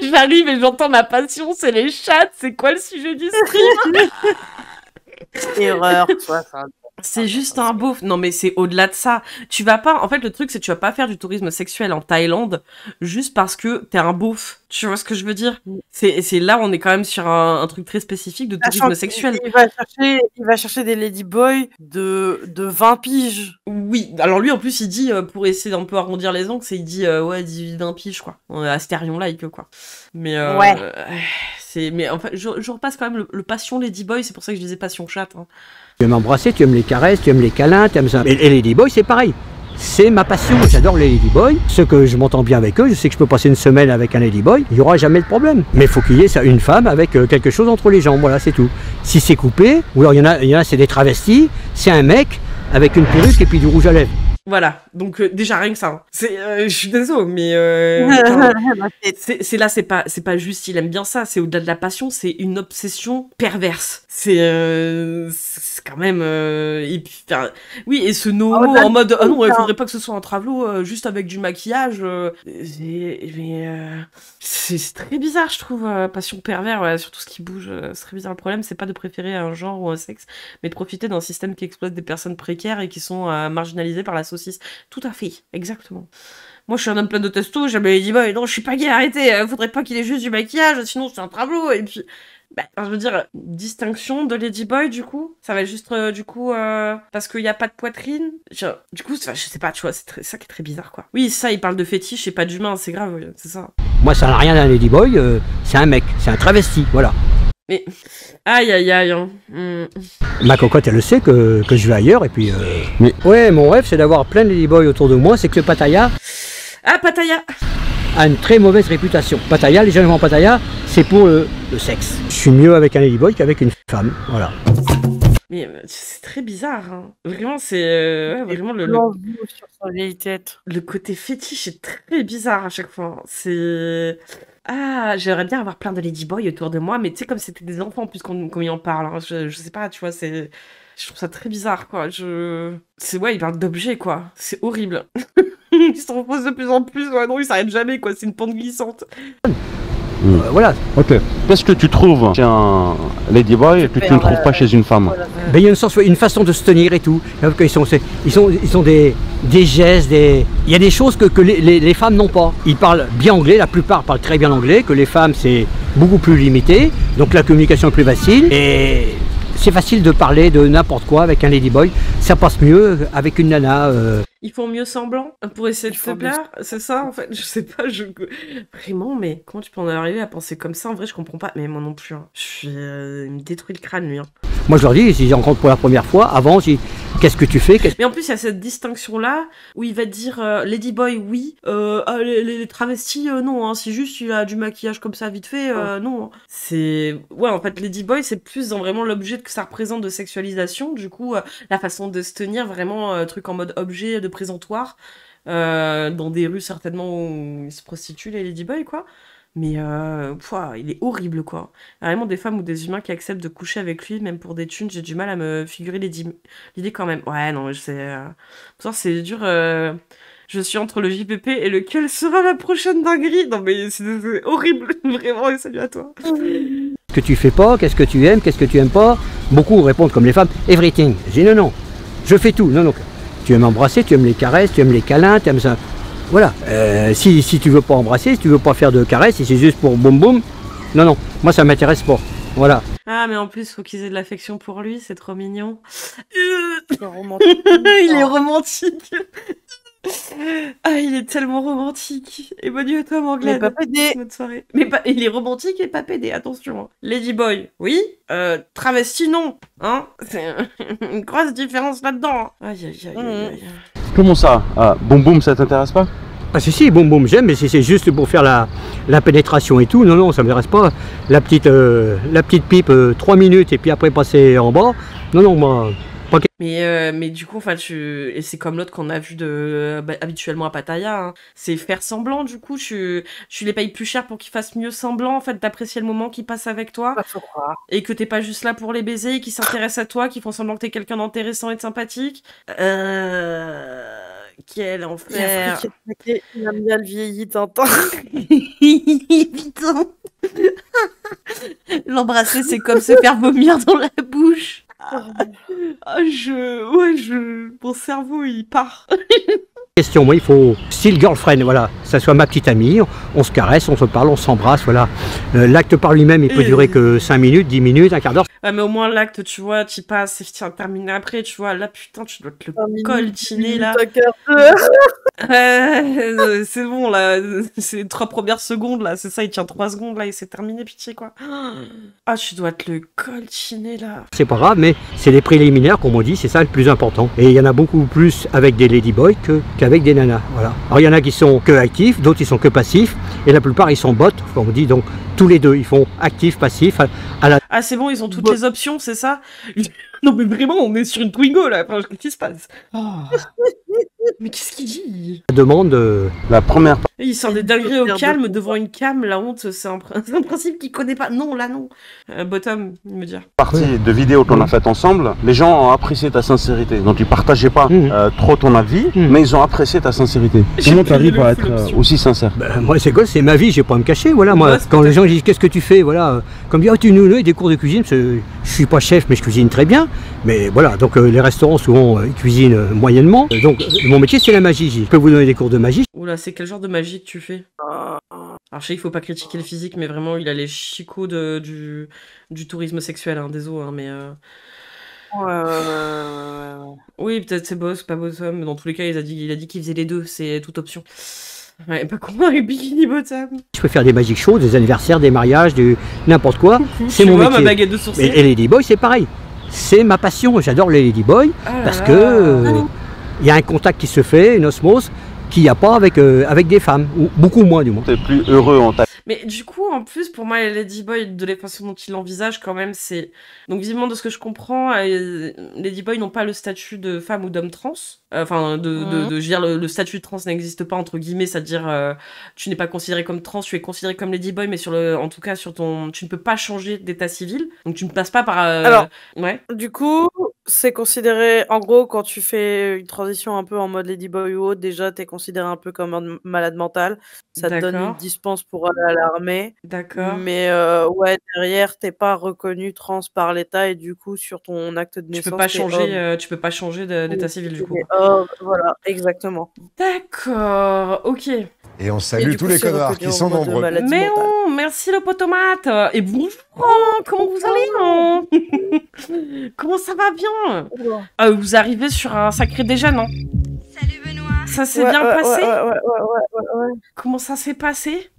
J'arrive et j'entends ma passion, c'est les chattes. C'est quoi le sujet du stream? Erreur, toi, ça. C'est juste un beauf. Non, mais c'est au-delà de ça. Tu vas pas... En fait, le truc, c'est que tu vas pas faire du tourisme sexuel en Thaïlande juste parce que t'es un beauf. Tu vois ce que je veux dire? C'est là, on est quand même sur un truc très spécifique de tourisme sexuel. Il va chercher des ladyboys de 20 piges. Oui. Alors lui, en plus, il dit, pour essayer d'un peu arrondir les angles, il dit, ouais, 18-20 piges, quoi. Astérion-like, quoi. Mais, ouais. Mais enfin, je repasse quand même le passion ladyboy, c'est pour ça que je disais passion chatte. Hein. Tu aimes embrasser, tu aimes les caresses, tu aimes les câlins, tu aimes ça. Et les ladyboys, c'est pareil. C'est ma passion. J'adore les ladyboys. Ceux que je m'entends bien avec eux, je sais que je peux passer une semaine avec un ladyboy, il n'y aura jamais de problème. Mais il faut qu'il y ait ça, une femme avec quelque chose entre les jambes, voilà, c'est tout. Si c'est coupé, ou alors il y en a c'est des travestis, c'est un mec avec une perruque et puis du rouge à lèvres. Voilà, donc déjà rien que ça. Hein. Je suis désolée, mais c'est pas juste il aime bien ça, c'est au-delà de la passion, c'est une obsession perverse. C'est quand même oui, et ce no-mo en mode ah non, il faudrait pas que ce soit un travelot juste avec du maquillage. C'est très bizarre, je trouve, passion pervers, ouais, sur tout ce qui bouge, c'est très bizarre. Le problème, c'est pas de préférer un genre ou un sexe, mais de profiter d'un système qui exploite des personnes précaires et qui sont marginalisées par la saucisse. Tout à fait, exactement. Moi, je suis un homme plein de testo, jamais dit bah non, je suis pas gay, arrêtez, faudrait pas qu'il ait juste du maquillage, sinon c'est un travelot. Et puis, je veux dire, distinction de ladyboy, du coup, ça va être juste, parce qu'il y a pas de poitrine. Du coup, je sais pas, tu vois, c'est ça qui est très bizarre, quoi. Oui, ça, il parle de fétiche et pas d'humain, c'est grave, oui, c'est ça. Moi, ça n'a rien d'un ladyboy, c'est un mec, c'est un travesti, voilà. Mais, aïe. Hein. Ma cocotte, elle le sait que je vais ailleurs, et puis... Mais ouais, mon rêve, c'est d'avoir plein de ladyboys autour de moi, c'est que Pattaya... Ah, Pattaya a une très mauvaise réputation. Pattaya, les gens vont en Pattaya, c'est pour le sexe. Je suis mieux avec un ladyboy qu'avec une femme, voilà. Mais c'est très bizarre, hein. Vraiment, c'est... vraiment le côté fétiche est très bizarre à chaque fois. C'est... Ah, j'aimerais bien avoir plein de ladyboys autour de moi, mais tu sais, comme c'était des enfants, en plus qu'on y en parle, hein, je sais pas, tu vois, je trouve ça très bizarre, quoi. Ouais, ils parlent d'objets, quoi. C'est horrible. Ils se reposent de plus en plus, ouais, non, ils s'arrêtent jamais, quoi. C'est une pente glissante. Voilà. Ok. Qu'est-ce que tu trouves chez un ladyboy que tu ne trouves pas chez une femme? Ben, il y a une façon de se tenir et tout. Ils ont des gestes, il y a des choses que les femmes n'ont pas. Ils parlent bien anglais, la plupart parlent très bien l'anglais, que les femmes c'est beaucoup plus limité, donc la communication est plus facile. Et c'est facile de parler de n'importe quoi avec un ladyboy. Ça passe mieux avec une nana. Ils font mieux semblant pour essayer de se plaire, c'est ça en fait. Je sais pas, vraiment, mais comment tu peux en arriver à penser comme ça? En vrai, je comprends pas. Mais moi non plus. Hein. Il me détruit le crâne, lui. Hein. Moi, je leur dis, si je rencontre pour la première fois, avant, je dis, qu'est-ce que tu fais? Mais en plus, il y a cette distinction-là où il va te dire ladyboy, oui, les travestis, non. Hein, si juste il a du maquillage comme ça vite fait, non. Hein. C'est ouais, en fait, ladyboy, c'est plus dans vraiment l'objet que ça représente de sexualisation. Du coup, la façon de se tenir, vraiment truc en mode objet de présentoir, dans des rues certainement où ils se prostituent les ladyboys, quoi. Mais il est horrible, quoi. Vraiment des femmes ou des humains qui acceptent de coucher avec lui, même pour des thunes, j'ai du mal à me figurer l'idée quand même. Ouais, non, c'est dur. Je suis entre le JPP et lequel sera ma prochaine dinguerie. Non, mais c'est horrible, vraiment, et salut à toi. Qu'est-ce que tu fais pas? Qu'est-ce que tu aimes? Qu'est-ce que tu aimes pas? Beaucoup répondent comme les femmes, everything. Je dis non, je fais tout. Non, tu aimes embrasser, tu aimes les caresses, tu aimes les câlins, tu aimes ça. Voilà, si tu veux pas embrasser, si tu veux pas faire de caresses, si c'est juste pour boum boum, non, moi ça m'intéresse pas, voilà. Ah mais en plus, faut qu'ils aient de l'affection pour lui, c'est trop mignon. Il est romantique. Il est romantique. Ah, il est tellement romantique. Et bonne nuit à toi, Manglade. Mais pas pédé. Bonne soirée. Il est romantique et pas pédé, attention. Ladyboy, oui. Travesti, non. Hein, c'est une grosse différence là-dedans. Aïe. Comment ça? Boum boum, ça t'intéresse pas? Ah si, boum boum, j'aime, mais si c'est juste pour faire la pénétration et tout, non, ça m'intéresse pas. La petite pipe, 3 minutes, et puis après passer en bas, non, moi... Mais du coup, enfin, et c'est comme l'autre qu'on a vu habituellement à Pattaya, hein. C'est faire semblant, du coup, tu les payes plus cher pour qu'ils fassent mieux semblant, en fait, d'apprécier le moment qu'ils passent avec toi. Pas faut croire. Et que t'es pas juste là pour les baiser, et qu'ils s'intéressent à toi, qu'ils font semblant que t'es quelqu'un d'intéressant et de sympathique. Quel enfer. Il a bien le vieilli, Tintin. Putain. L'embrasser, c'est comme se faire vomir dans la bouche. Mon cerveau, il part. Question, moi il faut style girlfriend, voilà, ça soit ma petite amie, on se caresse, on se parle, on s'embrasse, voilà. L'acte par lui-même, il peut durer que 5 minutes, 10 minutes, un quart d'heure. Ouais, mais au moins l'acte, tu vois, tu passes et tu terminé après, tu vois, là putain, tu dois te le coltiner là. C'est bon là, c'est les 3 premières secondes là, c'est ça, il tient 3 secondes là et c'est terminé, pitié quoi. Ah, tu dois te le coltiner là. C'est pas grave, mais c'est les préliminaires, comme on dit, c'est ça le plus important. Et il y en a beaucoup plus avec des ladyboys qu'avec des nanas, voilà. Alors il y en a qui sont que actifs, d'autres ils sont que passifs, et la plupart ils sont bots, comme on dit, donc tous les deux, ils font actif, passif, Ah c'est bon, ils ont toutes les options, c'est ça? Non mais vraiment, on est sur une Twingo là, enfin, qu'est-ce qui se passe? Mais qu'est-ce qu'il dit? la demande... La première Il sort des dingueries au calme devant une cam, la honte, c'est un principe qu'il connaît pas. Non, là non. Bottom, il me dit. partie de vidéo qu'on a faite ensemble, les gens ont apprécié ta sincérité. Donc ils partageaient pas trop ton avis, mais ils ont apprécié ta sincérité. Comment tu arrives à être aussi sincère? Moi c'est quoi, c'est ma vie, j'ai pas à me cacher, voilà. Moi, quand les gens disent qu'est-ce que tu fais, voilà, comme dire, oh, tu nous donnes des cours de cuisine, je suis pas chef, mais je cuisine très bien. Mais voilà, donc les restaurants souvent ils cuisinent moyennement. Donc mon métier c'est la magie. Je peux vous donner des cours de magie. Oula, c'est quel genre de magie que tu fais? Alors je sais qu'il faut pas critiquer le physique, mais vraiment il a les chicots du tourisme sexuel, hein, désolé, hein, mais... Ouais. Oui, peut-être c'est boss, pas bottom, mais dans tous les cas il a dit qu'il faisait les deux, c'est toute option. Ouais, pas con avec bikini bottom. Je peux faire des magic shows, des anniversaires, des mariages, n'importe quoi. C'est mon métier. Ma baguette de sourcil. Et Ladyboy c'est pareil. C'est ma passion, j'adore les Ladyboy parce que il y a un contact qui se fait, une osmose qu'il n'y a pas avec des femmes, ou beaucoup moins du moins. T'es plus heureux en ta... Mais du coup, en plus, pour moi, les Ladyboy, de la façon dont ils l'envisagent, quand même, c'est... Donc, visiblement, de ce que je comprends, les Ladyboy n'ont pas le statut de femme ou d'homme trans. Enfin, je veux dire, le statut de trans n'existe pas, entre guillemets, c'est-à-dire, tu n'es pas considéré comme trans, tu es considéré comme Ladyboy, mais en tout cas, tu ne peux pas changer d'état civil, donc tu ne passes pas par... Alors, ouais. Du coup, c'est considéré, en gros, quand tu fais une transition un peu en mode Ladyboy ou autre, déjà, t'es considéré un peu comme un malade mental. Ça te donne une dispense pour aller à l'armée. D'accord. Mais ouais, derrière, t'es pas reconnu trans par l'État et du coup, sur ton acte de naissance, tu peux pas changer d'état civil, du coup. Voilà, exactement. D'accord, ok. Et on salue tous les connards qui sont nombreux. Mais oh, merci le potomate. Et bonjour, comment vous allez? Comment ça va bien? Vous arrivez sur un sacré déjeuner, non? Salut Benoît. Ça s'est bien passé? Ouais. Comment ça s'est passé?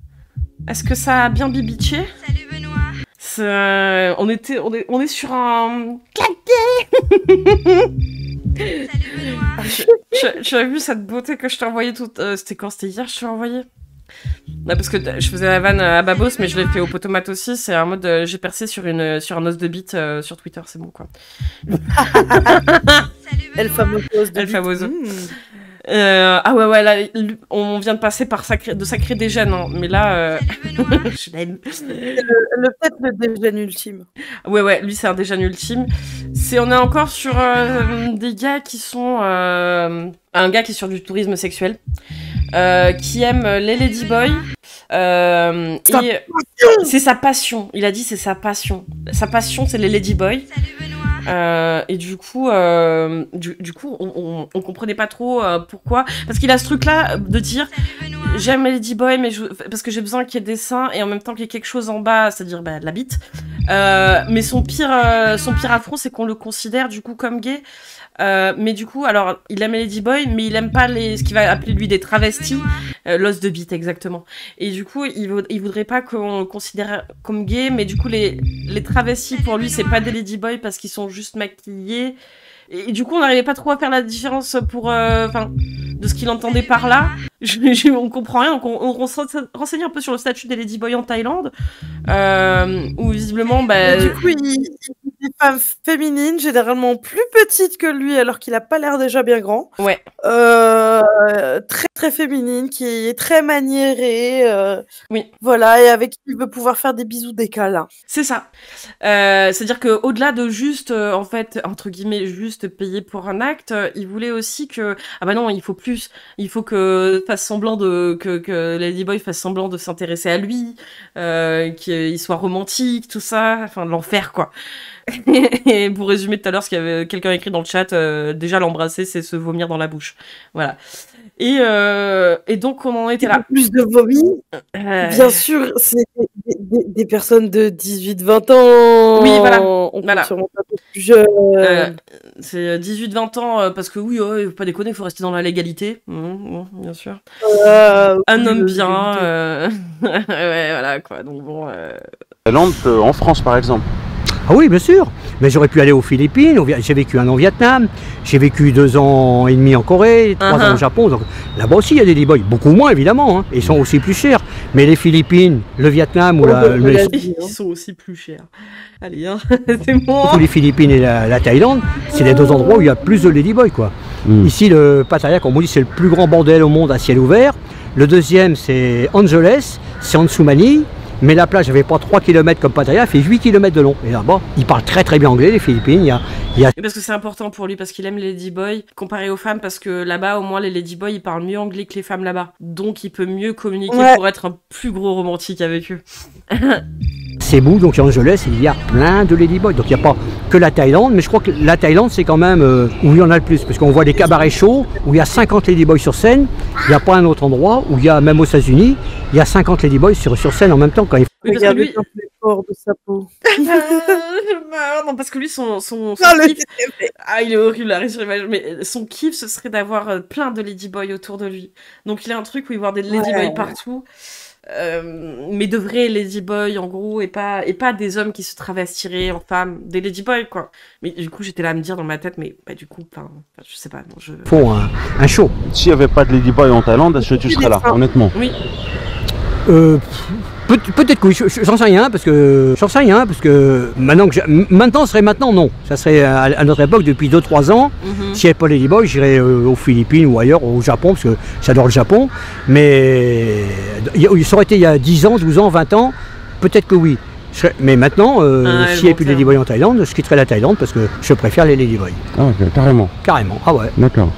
Est-ce que ça a bien bibiché? Salut Benoît. On est sur un... Salut Benoît. Tu as vu cette beauté que je t'ai envoyée c'était quand? C'était hier, je t'ai envoyé? Non, parce que je faisais la vanne à Babos, mais je l'ai fait au potomate aussi. C'est un mode j'ai percé sur un os de bite sur Twitter, c'est bon quoi. Salut El famoso os de El famoso. Ah ouais, là, on vient de passer par de sacrés déjeuners, hein, mais là, je l'aime. Peut-être le déjeuner ultime. Ouais, lui c'est un déjeuner ultime. On est encore sur des gars qui sont... un gars qui est sur du tourisme sexuel, qui aime les ladyboys. C'est sa passion. Il a dit c'est sa passion. Sa passion c'est les ladyboys. Salut Benoît. Et du coup, on comprenait pas trop pourquoi. Parce qu'il a ce truc-là de dire j'aime les ladyboys, mais parce que j'ai besoin qu'il y ait des seins et en même temps qu'il y ait quelque chose en bas, c'est-à-dire la bite. Mais son pire affront, c'est qu'on le considère du coup comme gay. Mais du coup, alors, il aime les ladyboys, mais il aime pas ce qu'il va appeler lui des travestis, l'os de bite exactement. Et du coup, il voudrait pas qu'on le considère comme gay, mais du coup, les travestis pour lui, c'est pas des ladyboys parce qu'ils sont juste maquillés Et du coup, on n'arrivait pas trop à faire la différence pour, de ce qu'il entendait par là. On comprend rien, donc on se renseigne un peu sur le statut des ladyboys en Thaïlande, où visiblement, du coup, il des femmes féminines, généralement plus petites que lui, alors qu'il a pas l'air déjà bien grand. Ouais. Très très féminine, qui est très maniérée. Oui. Voilà, et avec qui il veut pouvoir faire des bisous des câlins. C'est ça. C'est-à-dire que au-delà de juste, en fait, entre guillemets, juste payer pour un acte, il voulait aussi que non, il faut plus. Il faut que que Ladyboy fasse semblant de s'intéresser à lui, qu'il soit romantique, tout ça, enfin l'enfer quoi. Et pour résumer tout à l'heure ce qu'avait quelqu'un écrit dans le chat, déjà l'embrasser c'est se vomir dans la bouche. Voilà. Et donc on en était là. Plus de vomi. Bien sûr, c'est des personnes de 18-20 ans. Oui, voilà. On peut sûrement pas plus jeune. C'est 18-20 ans parce que oui, faut pas déconner, il faut rester dans la légalité. Bien sûr. Un homme bien. Ouais, voilà quoi. Donc bon. Thaïlande en France par exemple. Ah oui, bien sûr. Mais j'aurais pu aller aux Philippines. J'ai vécu 1 an au Vietnam. J'ai vécu 2 ans et demi en Corée, 3 ans au Japon. Donc là-bas aussi, il y a des ladyboys. Beaucoup moins, évidemment. Hein. Ils sont aussi plus chers. Mais les Philippines, le Vietnam ou ils sont aussi plus chers. Allez, hein, c'est bon. Les Philippines et la Thaïlande, c'est les 2 endroits où il y a plus de ladyboys, quoi. Ici, le Pattaya, comme on dit, c'est le plus grand bordel au monde à ciel ouvert. Le deuxième, c'est Angeles. C'est en dessous Manille. Mais la plage n'avait pas 3 km comme Pattaya, elle fait 8 km de long. Et là-bas, ils parlent très très bien anglais, les Philippines. Parce que c'est important pour lui, parce qu'il aime les ladyboys, comparé aux femmes, parce que là-bas, au moins, les ladyboys, ils parlent mieux anglais que les femmes là-bas. Donc, il peut mieux communiquer pour être un plus gros romantique avec eux. Cebu, donc à Angeles, il y a plein de ladyboys. Donc, il n'y a pas que la Thaïlande, mais je crois que la Thaïlande, c'est quand même où il y en a le plus. Parce qu'on voit des cabarets chauds où il y a 50 ladyboys sur scène. Il n'y a pas un autre endroit où il y a, même aux États-Unis, il y a 50 ladyboys sur scène en même temps. Quand il faut regarder lui... l'effort de sa peau. Non, parce que lui, son kiff... il est horrible, la image, mais son kiff, ce serait d'avoir plein de ladyboys autour de lui. Donc, il a un truc où il voit des ladyboys partout. Mais de vrais ladyboys en gros, et pas des hommes qui se travestiraient en femmes, des ladyboys quoi. Mais du coup j'étais là à me dire dans ma tête, mais du coup je sais pas, non, faut un show. S'il n'y avait pas de ladyboy en Thaïlande, est-ce que tu serais là, honnêtement? Oui. Peut-être que oui, j'en sais rien parce que maintenant serait maintenant non, ça serait à notre époque depuis 2-3 ans. S'il n'y avait pas les ladyboys, j'irais aux Philippines ou ailleurs, au Japon parce que j'adore le Japon. Mais ça aurait été il y a 10 ans, 12 ans, 20 ans, peut-être que oui. Mais maintenant, s'il n'y avait plus de ladyboys en Thaïlande, je quitterais la Thaïlande parce que je préfère les ladyboys. Ah ok, carrément. Carrément, ah ouais. D'accord.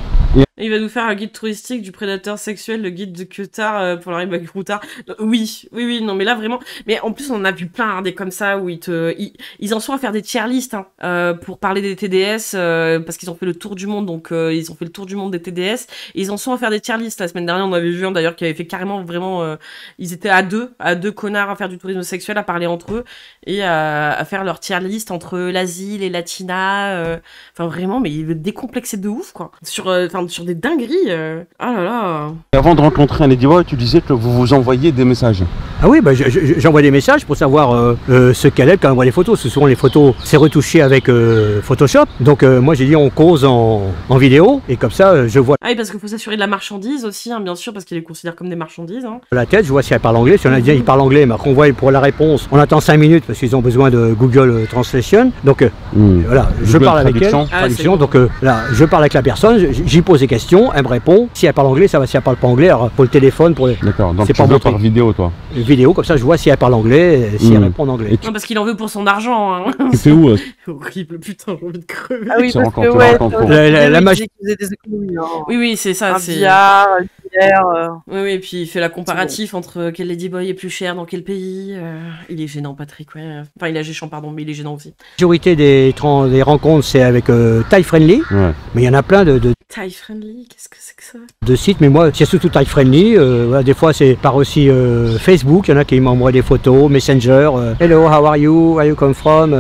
Il va nous faire un guide touristique du prédateur sexuel, le guide de Cutard pour l'arrivée avec Routard. Oui, non, mais là vraiment. Mais en plus, on en a vu plein des comme ça où ils en sont à faire des tier lists pour parler des TDS parce qu'ils ont fait le tour du monde, donc ils ont fait le tour du monde des TDS. Et ils en sont à faire des tier lists. La semaine dernière, on avait vu un d'ailleurs qui avait fait carrément vraiment. Ils étaient à deux connards à faire du tourisme sexuel, à parler entre eux et à faire leur tier list entre l'Asie, les Latinas. Enfin vraiment, mais ils veulent décomplexer de ouf quoi. Sur des dingueries. Ah là là. Avant de rencontrer un ladyboy, tu disais que vous vous envoyiez des messages. Ah oui, j'envoie des messages pour savoir ce qu'elle est quand on voit les photos. Souvent les photos, c'est retouché avec Photoshop. Donc moi j'ai dit on cause en vidéo et comme ça je vois. Ah oui, parce qu'il faut s'assurer de la marchandise aussi, hein, bien sûr, parce qu'il les considère comme des marchandises. Hein. La tête, je vois si elle parle anglais. Si on a dit il parle anglais, mais qu'on voit pour la réponse, on attend 5 minutes parce qu'ils ont besoin de Google Translation. Donc voilà, je parle avec elle. Traduction. Donc là, je parle avec la personne, j'y pose des questions, elle me répond. Si elle parle anglais, ça va. Si elle parle pas anglais, alors pour le téléphone, pour les... D'accord, donc tu veux par vidéo, toi? Vidéo, comme ça, je vois si elle parle anglais, si elle répond en anglais. Non, parce qu'il en veut pour son argent. Hein. C'est où horrible, putain, j'ai envie de crever. Ah oui, parce que la magie. Oui, c'est ça. Un billard, une bière. Oui, et puis il fait la comparatif entre quel ladyboy est plus cher dans quel pays. Il est gênant, Patrick, ouais. Enfin, il est géchant, pardon, mais il est gênant aussi. La majorité des rencontres, c'est avec Thai Friendly, mais il y en a plein de... Thai Friendly, qu'est-ce que c'est que ça? De sites, mais moi, c'est surtout Thai Friendly. Voilà, des fois, c'est par aussi Facebook. Il y en a qui m'envoient des photos, Messenger. Hello, how are you? Where you come from?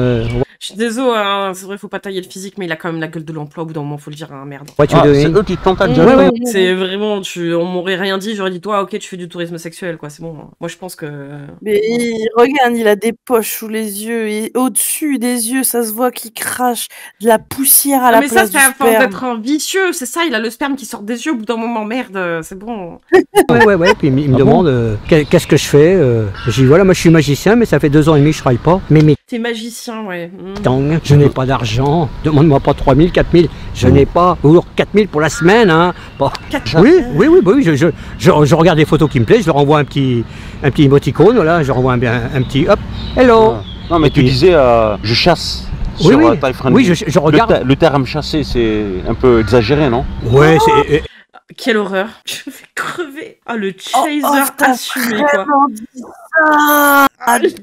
Je suis désolé, hein, c'est vrai, faut pas tailler le physique, mais il a quand même la gueule de l'emploi. Au bout d'un moment, faut le dire, hein, merde. Ouais, c'est eux qui te contactent directement. C'est vraiment, on m'aurait rien dit, j'aurais dit, toi, ok, tu fais du tourisme sexuel, quoi, c'est bon. Moi, je pense que. Mais regarde, il a des poches sous les yeux, et au-dessus des yeux, ça se voit qu'il crache de la poussière à la place du sperme. Mais ça, c'est à force d'être un vicieux, c'est ça, il a le sperme qui sort des yeux au bout d'un moment, merde, c'est bon. Ouais, puis il me demande qu'est-ce que je fais. Je dis voilà, moi je suis magicien, mais ça fait 2 ans et demi que je travaille pas. Mais T'es magicien, ouais. je n'ai pas d'argent. Demande-moi pas 3000, 4000. Je n'ai pas. Ou 4000 pour la semaine, hein. Bon. Oui. Je regarde des photos qui me plaisent, je leur envoie un petit émoticône, voilà, je leur envoie un petit hop, hello. Non, mais tu disais je chasse. Oui, je regarde. Le terme chasser, c'est un peu exagéré, non? Ouais, c'est. Quelle horreur. Je vais crever. Ah, le chaser assumé, quoi.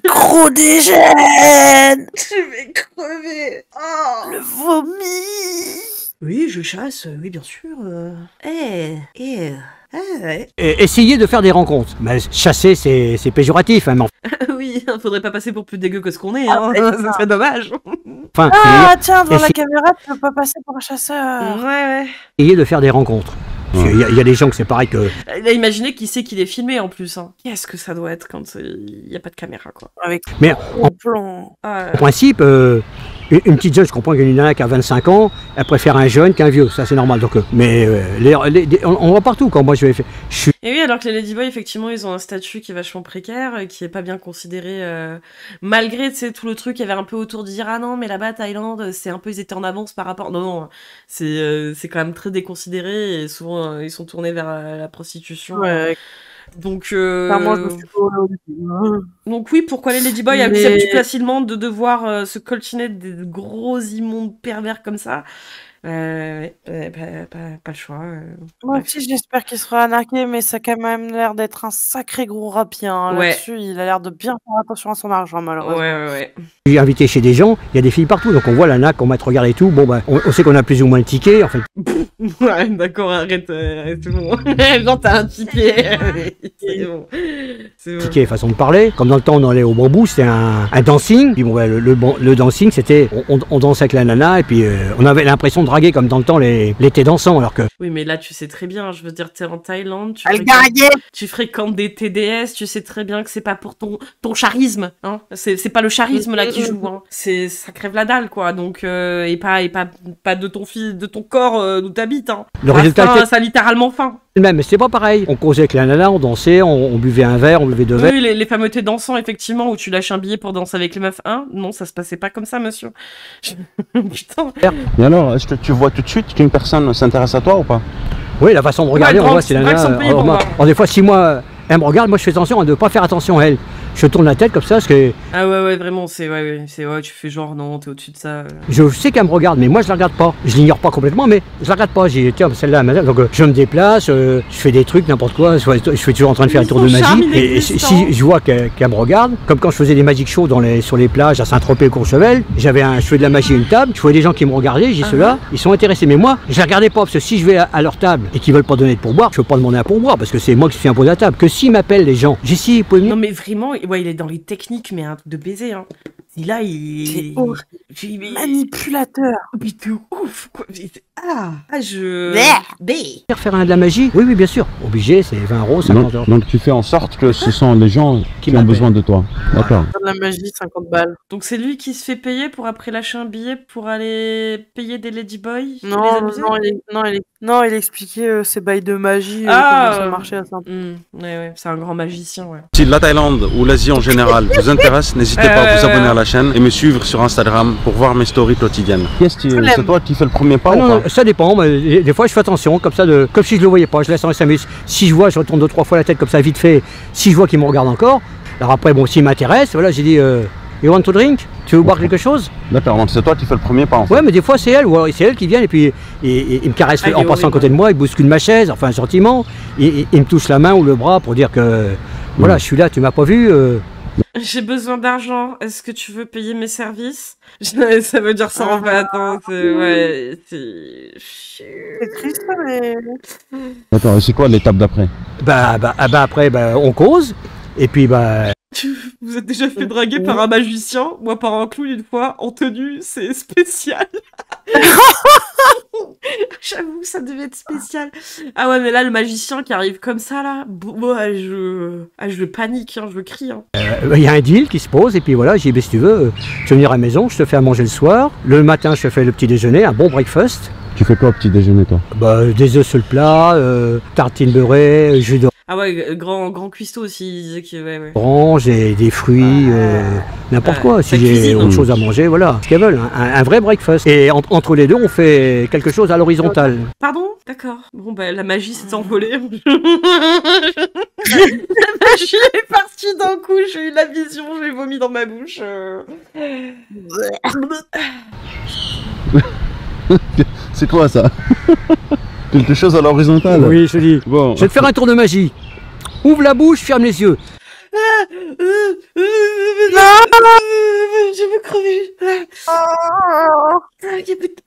Gros dégène. Je vais crever. Oh. Le vomi. Oui, je chasse, oui, bien sûr. Essayez de faire des rencontres. Mais chasser, c'est péjoratif, hein. Oui, faudrait pas passer pour plus dégueu que ce qu'on est, hein. Ça serait dommage. Enfin, tiens, devant la caméra, tu peux pas passer pour un chasseur. Ouais. Essayez de faire des rencontres. Il y a des gens que c'est pareil que... Imaginez qui sait qu'il est filmé en plus. Hein. Qu'est-ce que ça doit être quand il n'y a pas de caméra, quoi. Mais en plan. En principe, une petite jeune, je comprends qu'une nana qui a 25 ans, elle préfère un jeune qu'un vieux, ça c'est normal. Donc, mais on voit partout quand moi je vais faire. Et oui, alors que les ladyboys, effectivement, ils ont un statut qui est vachement précaire, qui est pas bien considéré, malgré tout le truc qu'il y avait un peu autour de dire ah non, mais là-bas, Thaïlande, c'est un peu, ils étaient en avance par rapport. Non, c'est quand même très déconsidéré et souvent ils sont tournés vers la prostitution. Ouais. Donc, moi, je me suis donc oui, pourquoi les ladyboys acceptent facilement de devoir se coltiner des gros immondes pervers comme ça? Pas le choix. Moi aussi, j'espère qu'il sera arnaqué, mais ça a quand même l'air d'être un sacré gros rapien. Hein. Là-dessus, il a l'air de bien faire attention à son argent, malheureusement. Ouais. J'ai invité chez des gens, il y a des filles partout, donc on voit la nac, on va te regarder et tout. Bon, on sait qu'on a plus ou moins le ticket, en fait. Ouais, d'accord, arrête, tout le monde. Genre, t'as un ticket. C'est bon. Ticket, façon de parler. Comme dans le temps, on allait au bambou, c'était un dancing. Puis bon, le dancing, c'était, on dansait avec la nana, et puis on avait l'impression de draguer comme dans le temps l'été dansant, alors que... Oui, mais là, tu sais très bien, je veux dire, t'es en Thaïlande, tu fréquentes des TDS, tu sais très bien que c'est pas pour ton charisme, hein. C'est pas le charisme, là, qui joue, hein. Ça crève la dalle, quoi, donc, et pas de ton corps d'où t'habites, hein. Le résultat, ça a littéralement faim. Mais c'était pas pareil. On causait avec la nana, on dansait, on buvait un verre, on buvait 2 verres. Oui, les fameux thés dansants, effectivement, où tu lâches un billet pour danser avec les meufs. Hein, non, ça se passait pas comme ça, monsieur. Putain. Et alors, est-ce que tu vois tout de suite qu'une personne s'intéresse à toi ou pas? Oui, la façon de regarder, on voit si la nana... des fois, si moi, elle me regarde, moi je fais attention à ne pas faire attention à elle. Je tourne la tête comme ça, parce que... Ah ouais, vraiment, tu fais genre, non, t'es au-dessus de ça. Je sais qu'elle me regarde, mais moi je la regarde pas. Je l'ignore pas complètement, mais je la regarde pas. J'ai dit, tiens, celle-là, madame. Donc je me déplace, je fais des trucs, n'importe quoi. Je suis toujours en train de faire un tour de magie. Et si je vois qu'elle me regarde, comme quand je faisais des magic shows sur les plages à Saint-Tropez et Courchevel, je fais de la magie à une table, je voyais des gens qui me regardaient, j'ai dit, ceux-là, ils sont intéressés. Mais moi, je les regardais pas, parce que si je vais à leur table et qu'ils veulent pas donner de pourboire, je peux pas demander un pourboire, parce que c'est moi qui suis imposé à la table. Que s'ils m'appellent les gens, j'ai si, vous pouvez Non, mais vraiment, ouais, il est dans les techniques, mais un truc de baiser, hein. Et là, il est manipulateur. Mais de ouf, quoi. Faire de la magie? Oui, bien sûr. Obligé, c'est 20 €, 50 €. Donc tu fais en sorte que ce sont les gens qui ont besoin de toi. D'accord. De la magie, 50 balles. Donc c'est lui qui se fait payer pour après lâcher un billet pour aller payer des ladyboys? Non, il expliquait ses bails de magie, comment ça marchait à Saint-Paul. Ouais, c'est un grand magicien, ouais. Si la Thaïlande ou l'Asie en général vous intéresse, n'hésitez pas à vous abonner à la chaîne et me suivre sur Instagram pour voir mes stories quotidiennes. C'est toi qui fais le premier pas ou pas? Ça dépend, mais des fois je fais attention, comme ça, comme si je le voyais pas, je laisse en SMS. Si je vois, je retourne 2-3 fois la tête comme ça vite fait, si je vois qu'il me regarde encore, alors après, bon, s'il m'intéresse, voilà, j'ai dit, you want to drink? Tu veux boire quelque chose? D'accord, donc c'est toi qui fais le premier pas en fait. Ouais, mais des fois c'est elle, ou c'est elle qui vient et puis il me caresse en passant à côté de moi, il bouscule ma chaise, enfin gentiment, il me touche la main ou le bras pour dire que, voilà, je suis là, tu m'as pas vu. J'ai besoin d'argent, est-ce que tu veux payer mes services? Ça veut dire ça en fait, attends, c'est triste, mais... D'accord, et c'est quoi l'étape d'après? Après, on cause, et puis Vous êtes déjà fait draguer par un magicien, moi par un clown une fois, en tenue, c'est spécial. J'avoue, ça devait être spécial. Ah ouais, mais là, le magicien qui arrive comme ça, là, moi, je panique, hein, je crie. Hein. Y a un deal qui se pose, et puis voilà, j'ai dit, si tu veux, tu veux venir à la maison, je te fais à manger le soir. Le matin, je te fais le petit déjeuner, un bon breakfast. Tu fais quoi au petit déjeuner, toi? Bah, des œufs sur le plat, tartines beurrées, jus d'orange. Ah ouais, grand cuistot aussi, il disait que ouais. Orange et des fruits, n'importe quoi. Si j'ai autre chose à manger, voilà, ce qu'elles veulent, un vrai breakfast. Et entre les deux, on fait quelque chose à l'horizontale. Pardon? D'accord. Bon, bah, la magie s'est envolée. La magie est partie d'un coup, j'ai eu la vision, j'ai vomi dans ma bouche. C'est quoi ça? Quelque chose à l'horizontale? Oui, je te dis. Bon. Je vais te faire un tour de magie. Ouvre la bouche, ferme les yeux. Je veux crever.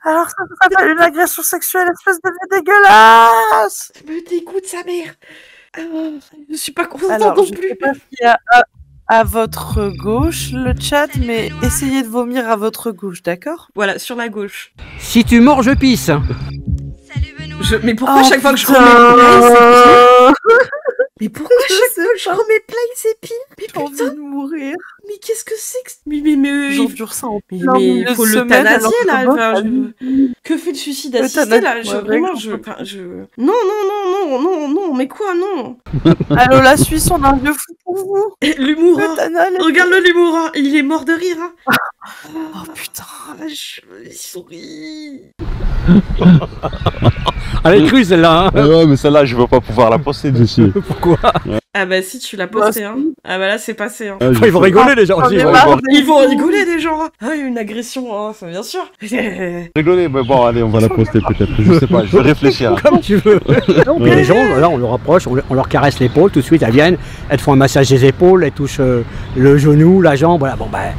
Alors ça s'appelle une agression sexuelle, espèce de dégueulasse. Ça me dégoûte sa mère. Je suis pas contente alors, non je plus. sais pas s'il y a à votre gauche le chat, mais essayez de vomir à votre gauche, d'accord? Voilà, sur la gauche. Si tu mords, je pisse. Mais pourquoi chaque fois que je remets play, c'est pire? Mais pourquoi chaque fois que je remets play, c'est pire? Mais j'ai envie de mourir. Mais qu'est-ce que c'est que... Mais j'endure ça en mais il faut l'euthanasier, là. Enfin, que fait le suicide assisté, là? Vraiment, Non, mais quoi, non? Allô, la Suisse, on a un vieux fou pour vous. L'humour, regarde-le, l'humour, il est mort de rire. Oh putain, il sourit. Elle est crue celle-là. Hein. Ouais, mais celle-là, je veux pas pouvoir la poster dessus. Pourquoi? Ah bah si, tu l'as posté, hein. Ah bah là, c'est passé, hein. Ils vont rigoler, les gens. Ils vont rigoler, les gens. Ah, une agression, hein, bien sûr. Rigoler, mais bon, allez, on va la poster peut-être. Je sais pas, je vais réfléchir. Comme tu veux. Donc, les gens, là, on leur approche, on leur caresse l'épaule, tout de suite, elles viennent, elles font un massage des épaules, elles touchent le genou, la jambe, voilà. Bon, bah,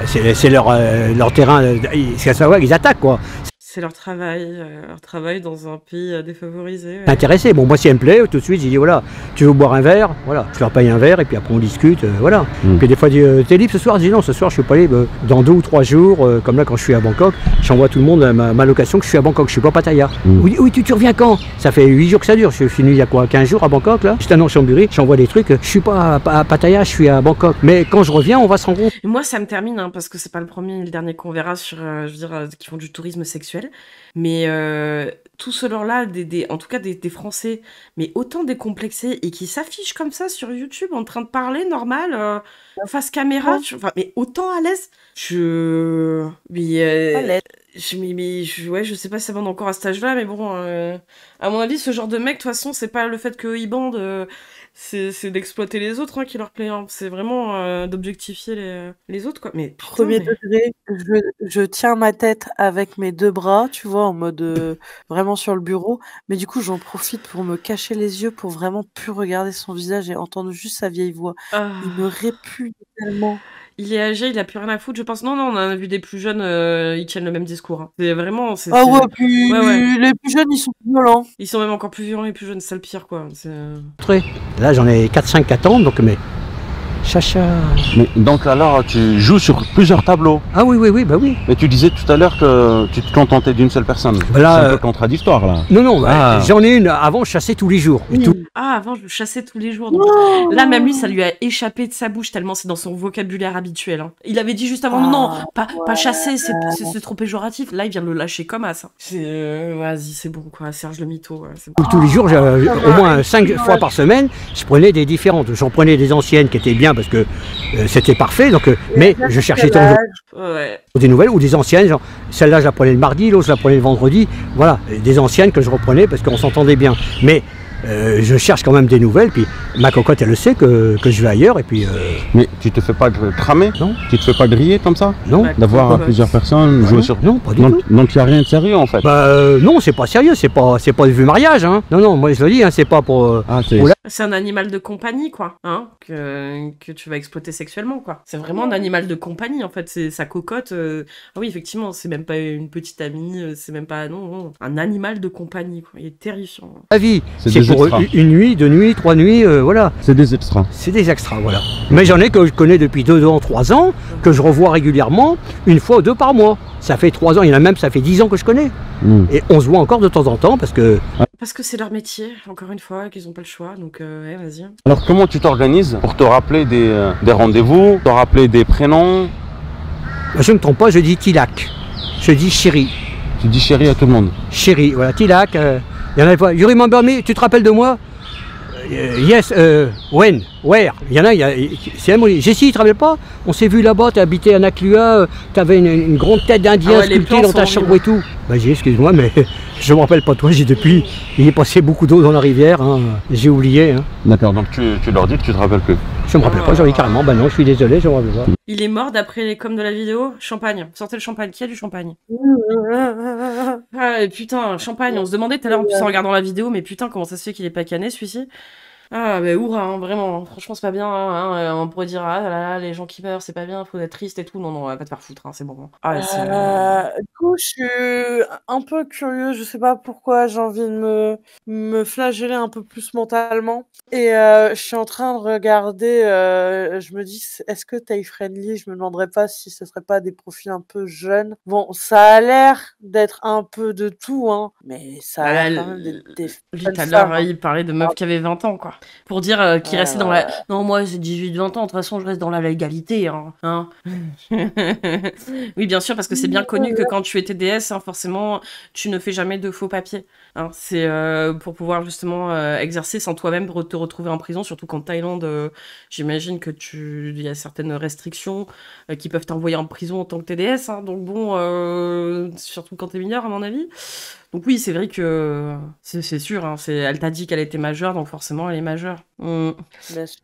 c'est leur terrain, ils attaquent, quoi. C'est leur travail dans un pays défavorisé. Ouais. Intéressé, bon moi si elle me plaît, tout de suite j'ai dit voilà, tu veux boire un verre, voilà, je leur paye un verre et puis après on discute, voilà. Puis des fois je dis t'es libre ce soir, je dis non ce soir je suis pas libre, dans 2 ou 3 jours, comme là quand je suis à Bangkok, j'envoie tout le monde ma location que je suis à Bangkok, je suis pas à Pattaya. Oui tu reviens quand? Ça fait 8 jours que ça dure, je suis venu il y a quoi, 15 jours à Bangkok là, j'étais à Chambéry, j'envoie des trucs, je suis pas à Pattaya, je suis à Bangkok, mais quand je reviens on va se rencontrer. Moi ça me termine hein, parce que c'est pas le premier ni le dernier qu'on verra sur, je veux dire, qui font du tourisme sexuel. Mais tous ceux-là, en tout cas des Français, mais autant décomplexés et qui s'affichent comme ça sur YouTube en train de parler normal, face caméra, mais autant à l'aise. Je sais pas si ça bande encore à cet âge-là, mais bon, à mon avis, ce genre de mec, de toute façon, c'est pas le fait qu'eux ils bandent, c'est d'exploiter les autres hein, qui leur plaît. Hein. C'est vraiment d'objectifier les autres, quoi. Mais premier degré, je tiens ma tête avec mes 2 bras, tu vois, en mode vraiment sur le bureau. Mais du coup, j'en profite pour me cacher les yeux pour vraiment plus regarder son visage et entendre juste sa vieille voix. Il me répugne tellement. Il est âgé, il a plus rien à foutre, je pense. Non, on en a vu des plus jeunes, ils tiennent le même discours. Hein. C'est vraiment... puis les plus jeunes, ils sont plus violents. Ils sont même encore plus violents, les plus jeunes, c'est le pire, quoi. Là, j'en ai 4-5 qui attendent, donc mais... Chacha. Mais donc alors, tu joues sur plusieurs tableaux? Ah oui, bah oui. Mais tu disais tout à l'heure que tu te contentais d'une seule personne. Là, c'est un peu contradictoire, là. Non, j'en ai une. Avant, je chassais tous les jours. Avant, je chassais tous les jours. Donc... Là, même lui, ça lui a échappé de sa bouche tellement c'est dans son vocabulaire habituel. Hein. Il avait dit juste avant, non, pas chasser, c'est trop péjoratif. Là, il vient de le lâcher comme ça. Vas-y, c'est bon, quoi. Serge le mytho. Ouais, bon. Tous les jours, au moins 5 fois par semaine, je prenais des différentes. J'en prenais des anciennes qui étaient bien parce que c'était parfait, donc, mais je cherchais des nouvelles ou des anciennes, genre celle-là je la prenais le mardi, l'autre je la prenais le vendredi, voilà, des anciennes que je reprenais parce qu'on s'entendait bien. Mais je cherche quand même des nouvelles, puis ma cocotte elle le sait que je vais ailleurs et puis... Mais tu te fais pas cramer? Non. Tu te fais pas griller comme ça? Non. D'avoir plusieurs personnes jouer sur... Non, pas du tout. Donc il n'y a rien de sérieux en fait? Non, c'est pas sérieux, c'est pas du mariage, hein. Non, moi je le dis, hein, c'est pas pour... C'est un animal de compagnie, quoi, hein, que tu vas exploiter sexuellement, quoi. C'est vraiment un animal de compagnie, en fait. C'est sa cocotte. Ah oui, effectivement, c'est même pas une petite amie, c'est même pas non, un animal de compagnie, quoi. Il est terrifiant. La vie, c'est pour une nuit, 2 nuits, 3 nuits, voilà. C'est des extras. C'est des extras, voilà. Mais j'en ai que je connais depuis 2 ans, 3 ans, que je revois régulièrement, 1 fois ou 2 par mois. Ça fait 3 ans, il y en a même, ça fait 10 ans que je connais. Et on se voit encore de temps en temps parce que... Parce que c'est leur métier, encore une fois, qu'ils n'ont pas le choix, donc ouais, vas-y. Alors comment tu t'organises pour te rappeler des rendez-vous, te rappeler des prénoms? Je ne me trompe pas, je dis Tilak. Je dis chérie. Tu dis chérie à tout le monde? Chérie, voilà, Tilak. Il y en a pas. You remember me? Tu te rappelles de moi? Yes, when, where? Il y en a, c'est un mot. Jessie, tu te rappelles pas? On s'est vu là-bas, tu habitais à Naklua, tu avais une grande tête d'Indien sculptée dans ta chambre et tout. Bah j'ai, excuse-moi, mais je me rappelle pas toi, depuis, il est passé beaucoup d'eau dans la rivière, hein. J'ai oublié. Hein. D'accord, donc tu leur dis que tu te rappelles plus? Je me rappelle pas, j'en ai carrément, bah non, je suis désolé, je me rappelle pas. Il est mort d'après les coms de la vidéo? Champagne. Sortez le champagne. Qui a du champagne? Ah, putain, champagne. On se demandait tout à l'heure, en plus en regardant la vidéo, mais putain, comment ça se fait qu'il est pas cané, celui-ci? Ah, mais hurrah, hein, vraiment. Franchement, c'est pas bien. Hein, on pourrait dire, ah là là, les gens qui meurent, c'est pas bien, faut être triste et tout. Non, non, on va pas te faire foutre, hein, c'est bon. Ah, du coup, je suis un peu curieux. Je sais pas pourquoi j'ai envie de me flageller un peu plus mentalement. Et je suis en train de regarder. Je me dis, est-ce que Taille Friendly, je me demanderais pas si ce serait pas des profils un peu jeunes. Bon, ça a l'air d'être un peu de tout, hein. Mais ça a l'air quand même d'être des lui, tout à l'heure, il parlait de meufs qui avaient 20 ans, quoi. Pour dire qu'il restait dans la... Non, moi, j'ai 18-20 ans, de toute façon, je reste dans la légalité, hein. Oui, bien sûr, parce que c'est bien connu que quand tu es TDS, hein, forcément, tu ne fais jamais de faux papiers. Hein. C'est pour pouvoir, justement, exercer sans toi-même te retrouver en prison, surtout qu'en Thaïlande, j'imagine que il y a certaines restrictions qui peuvent t'envoyer en prison en tant que TDS, hein. Donc bon, surtout quand t'es mineur, à mon avis. Donc oui, c'est vrai que c'est sûr, hein, elle t'a dit qu'elle était majeure, donc forcément elle est majeure. Bien sûr.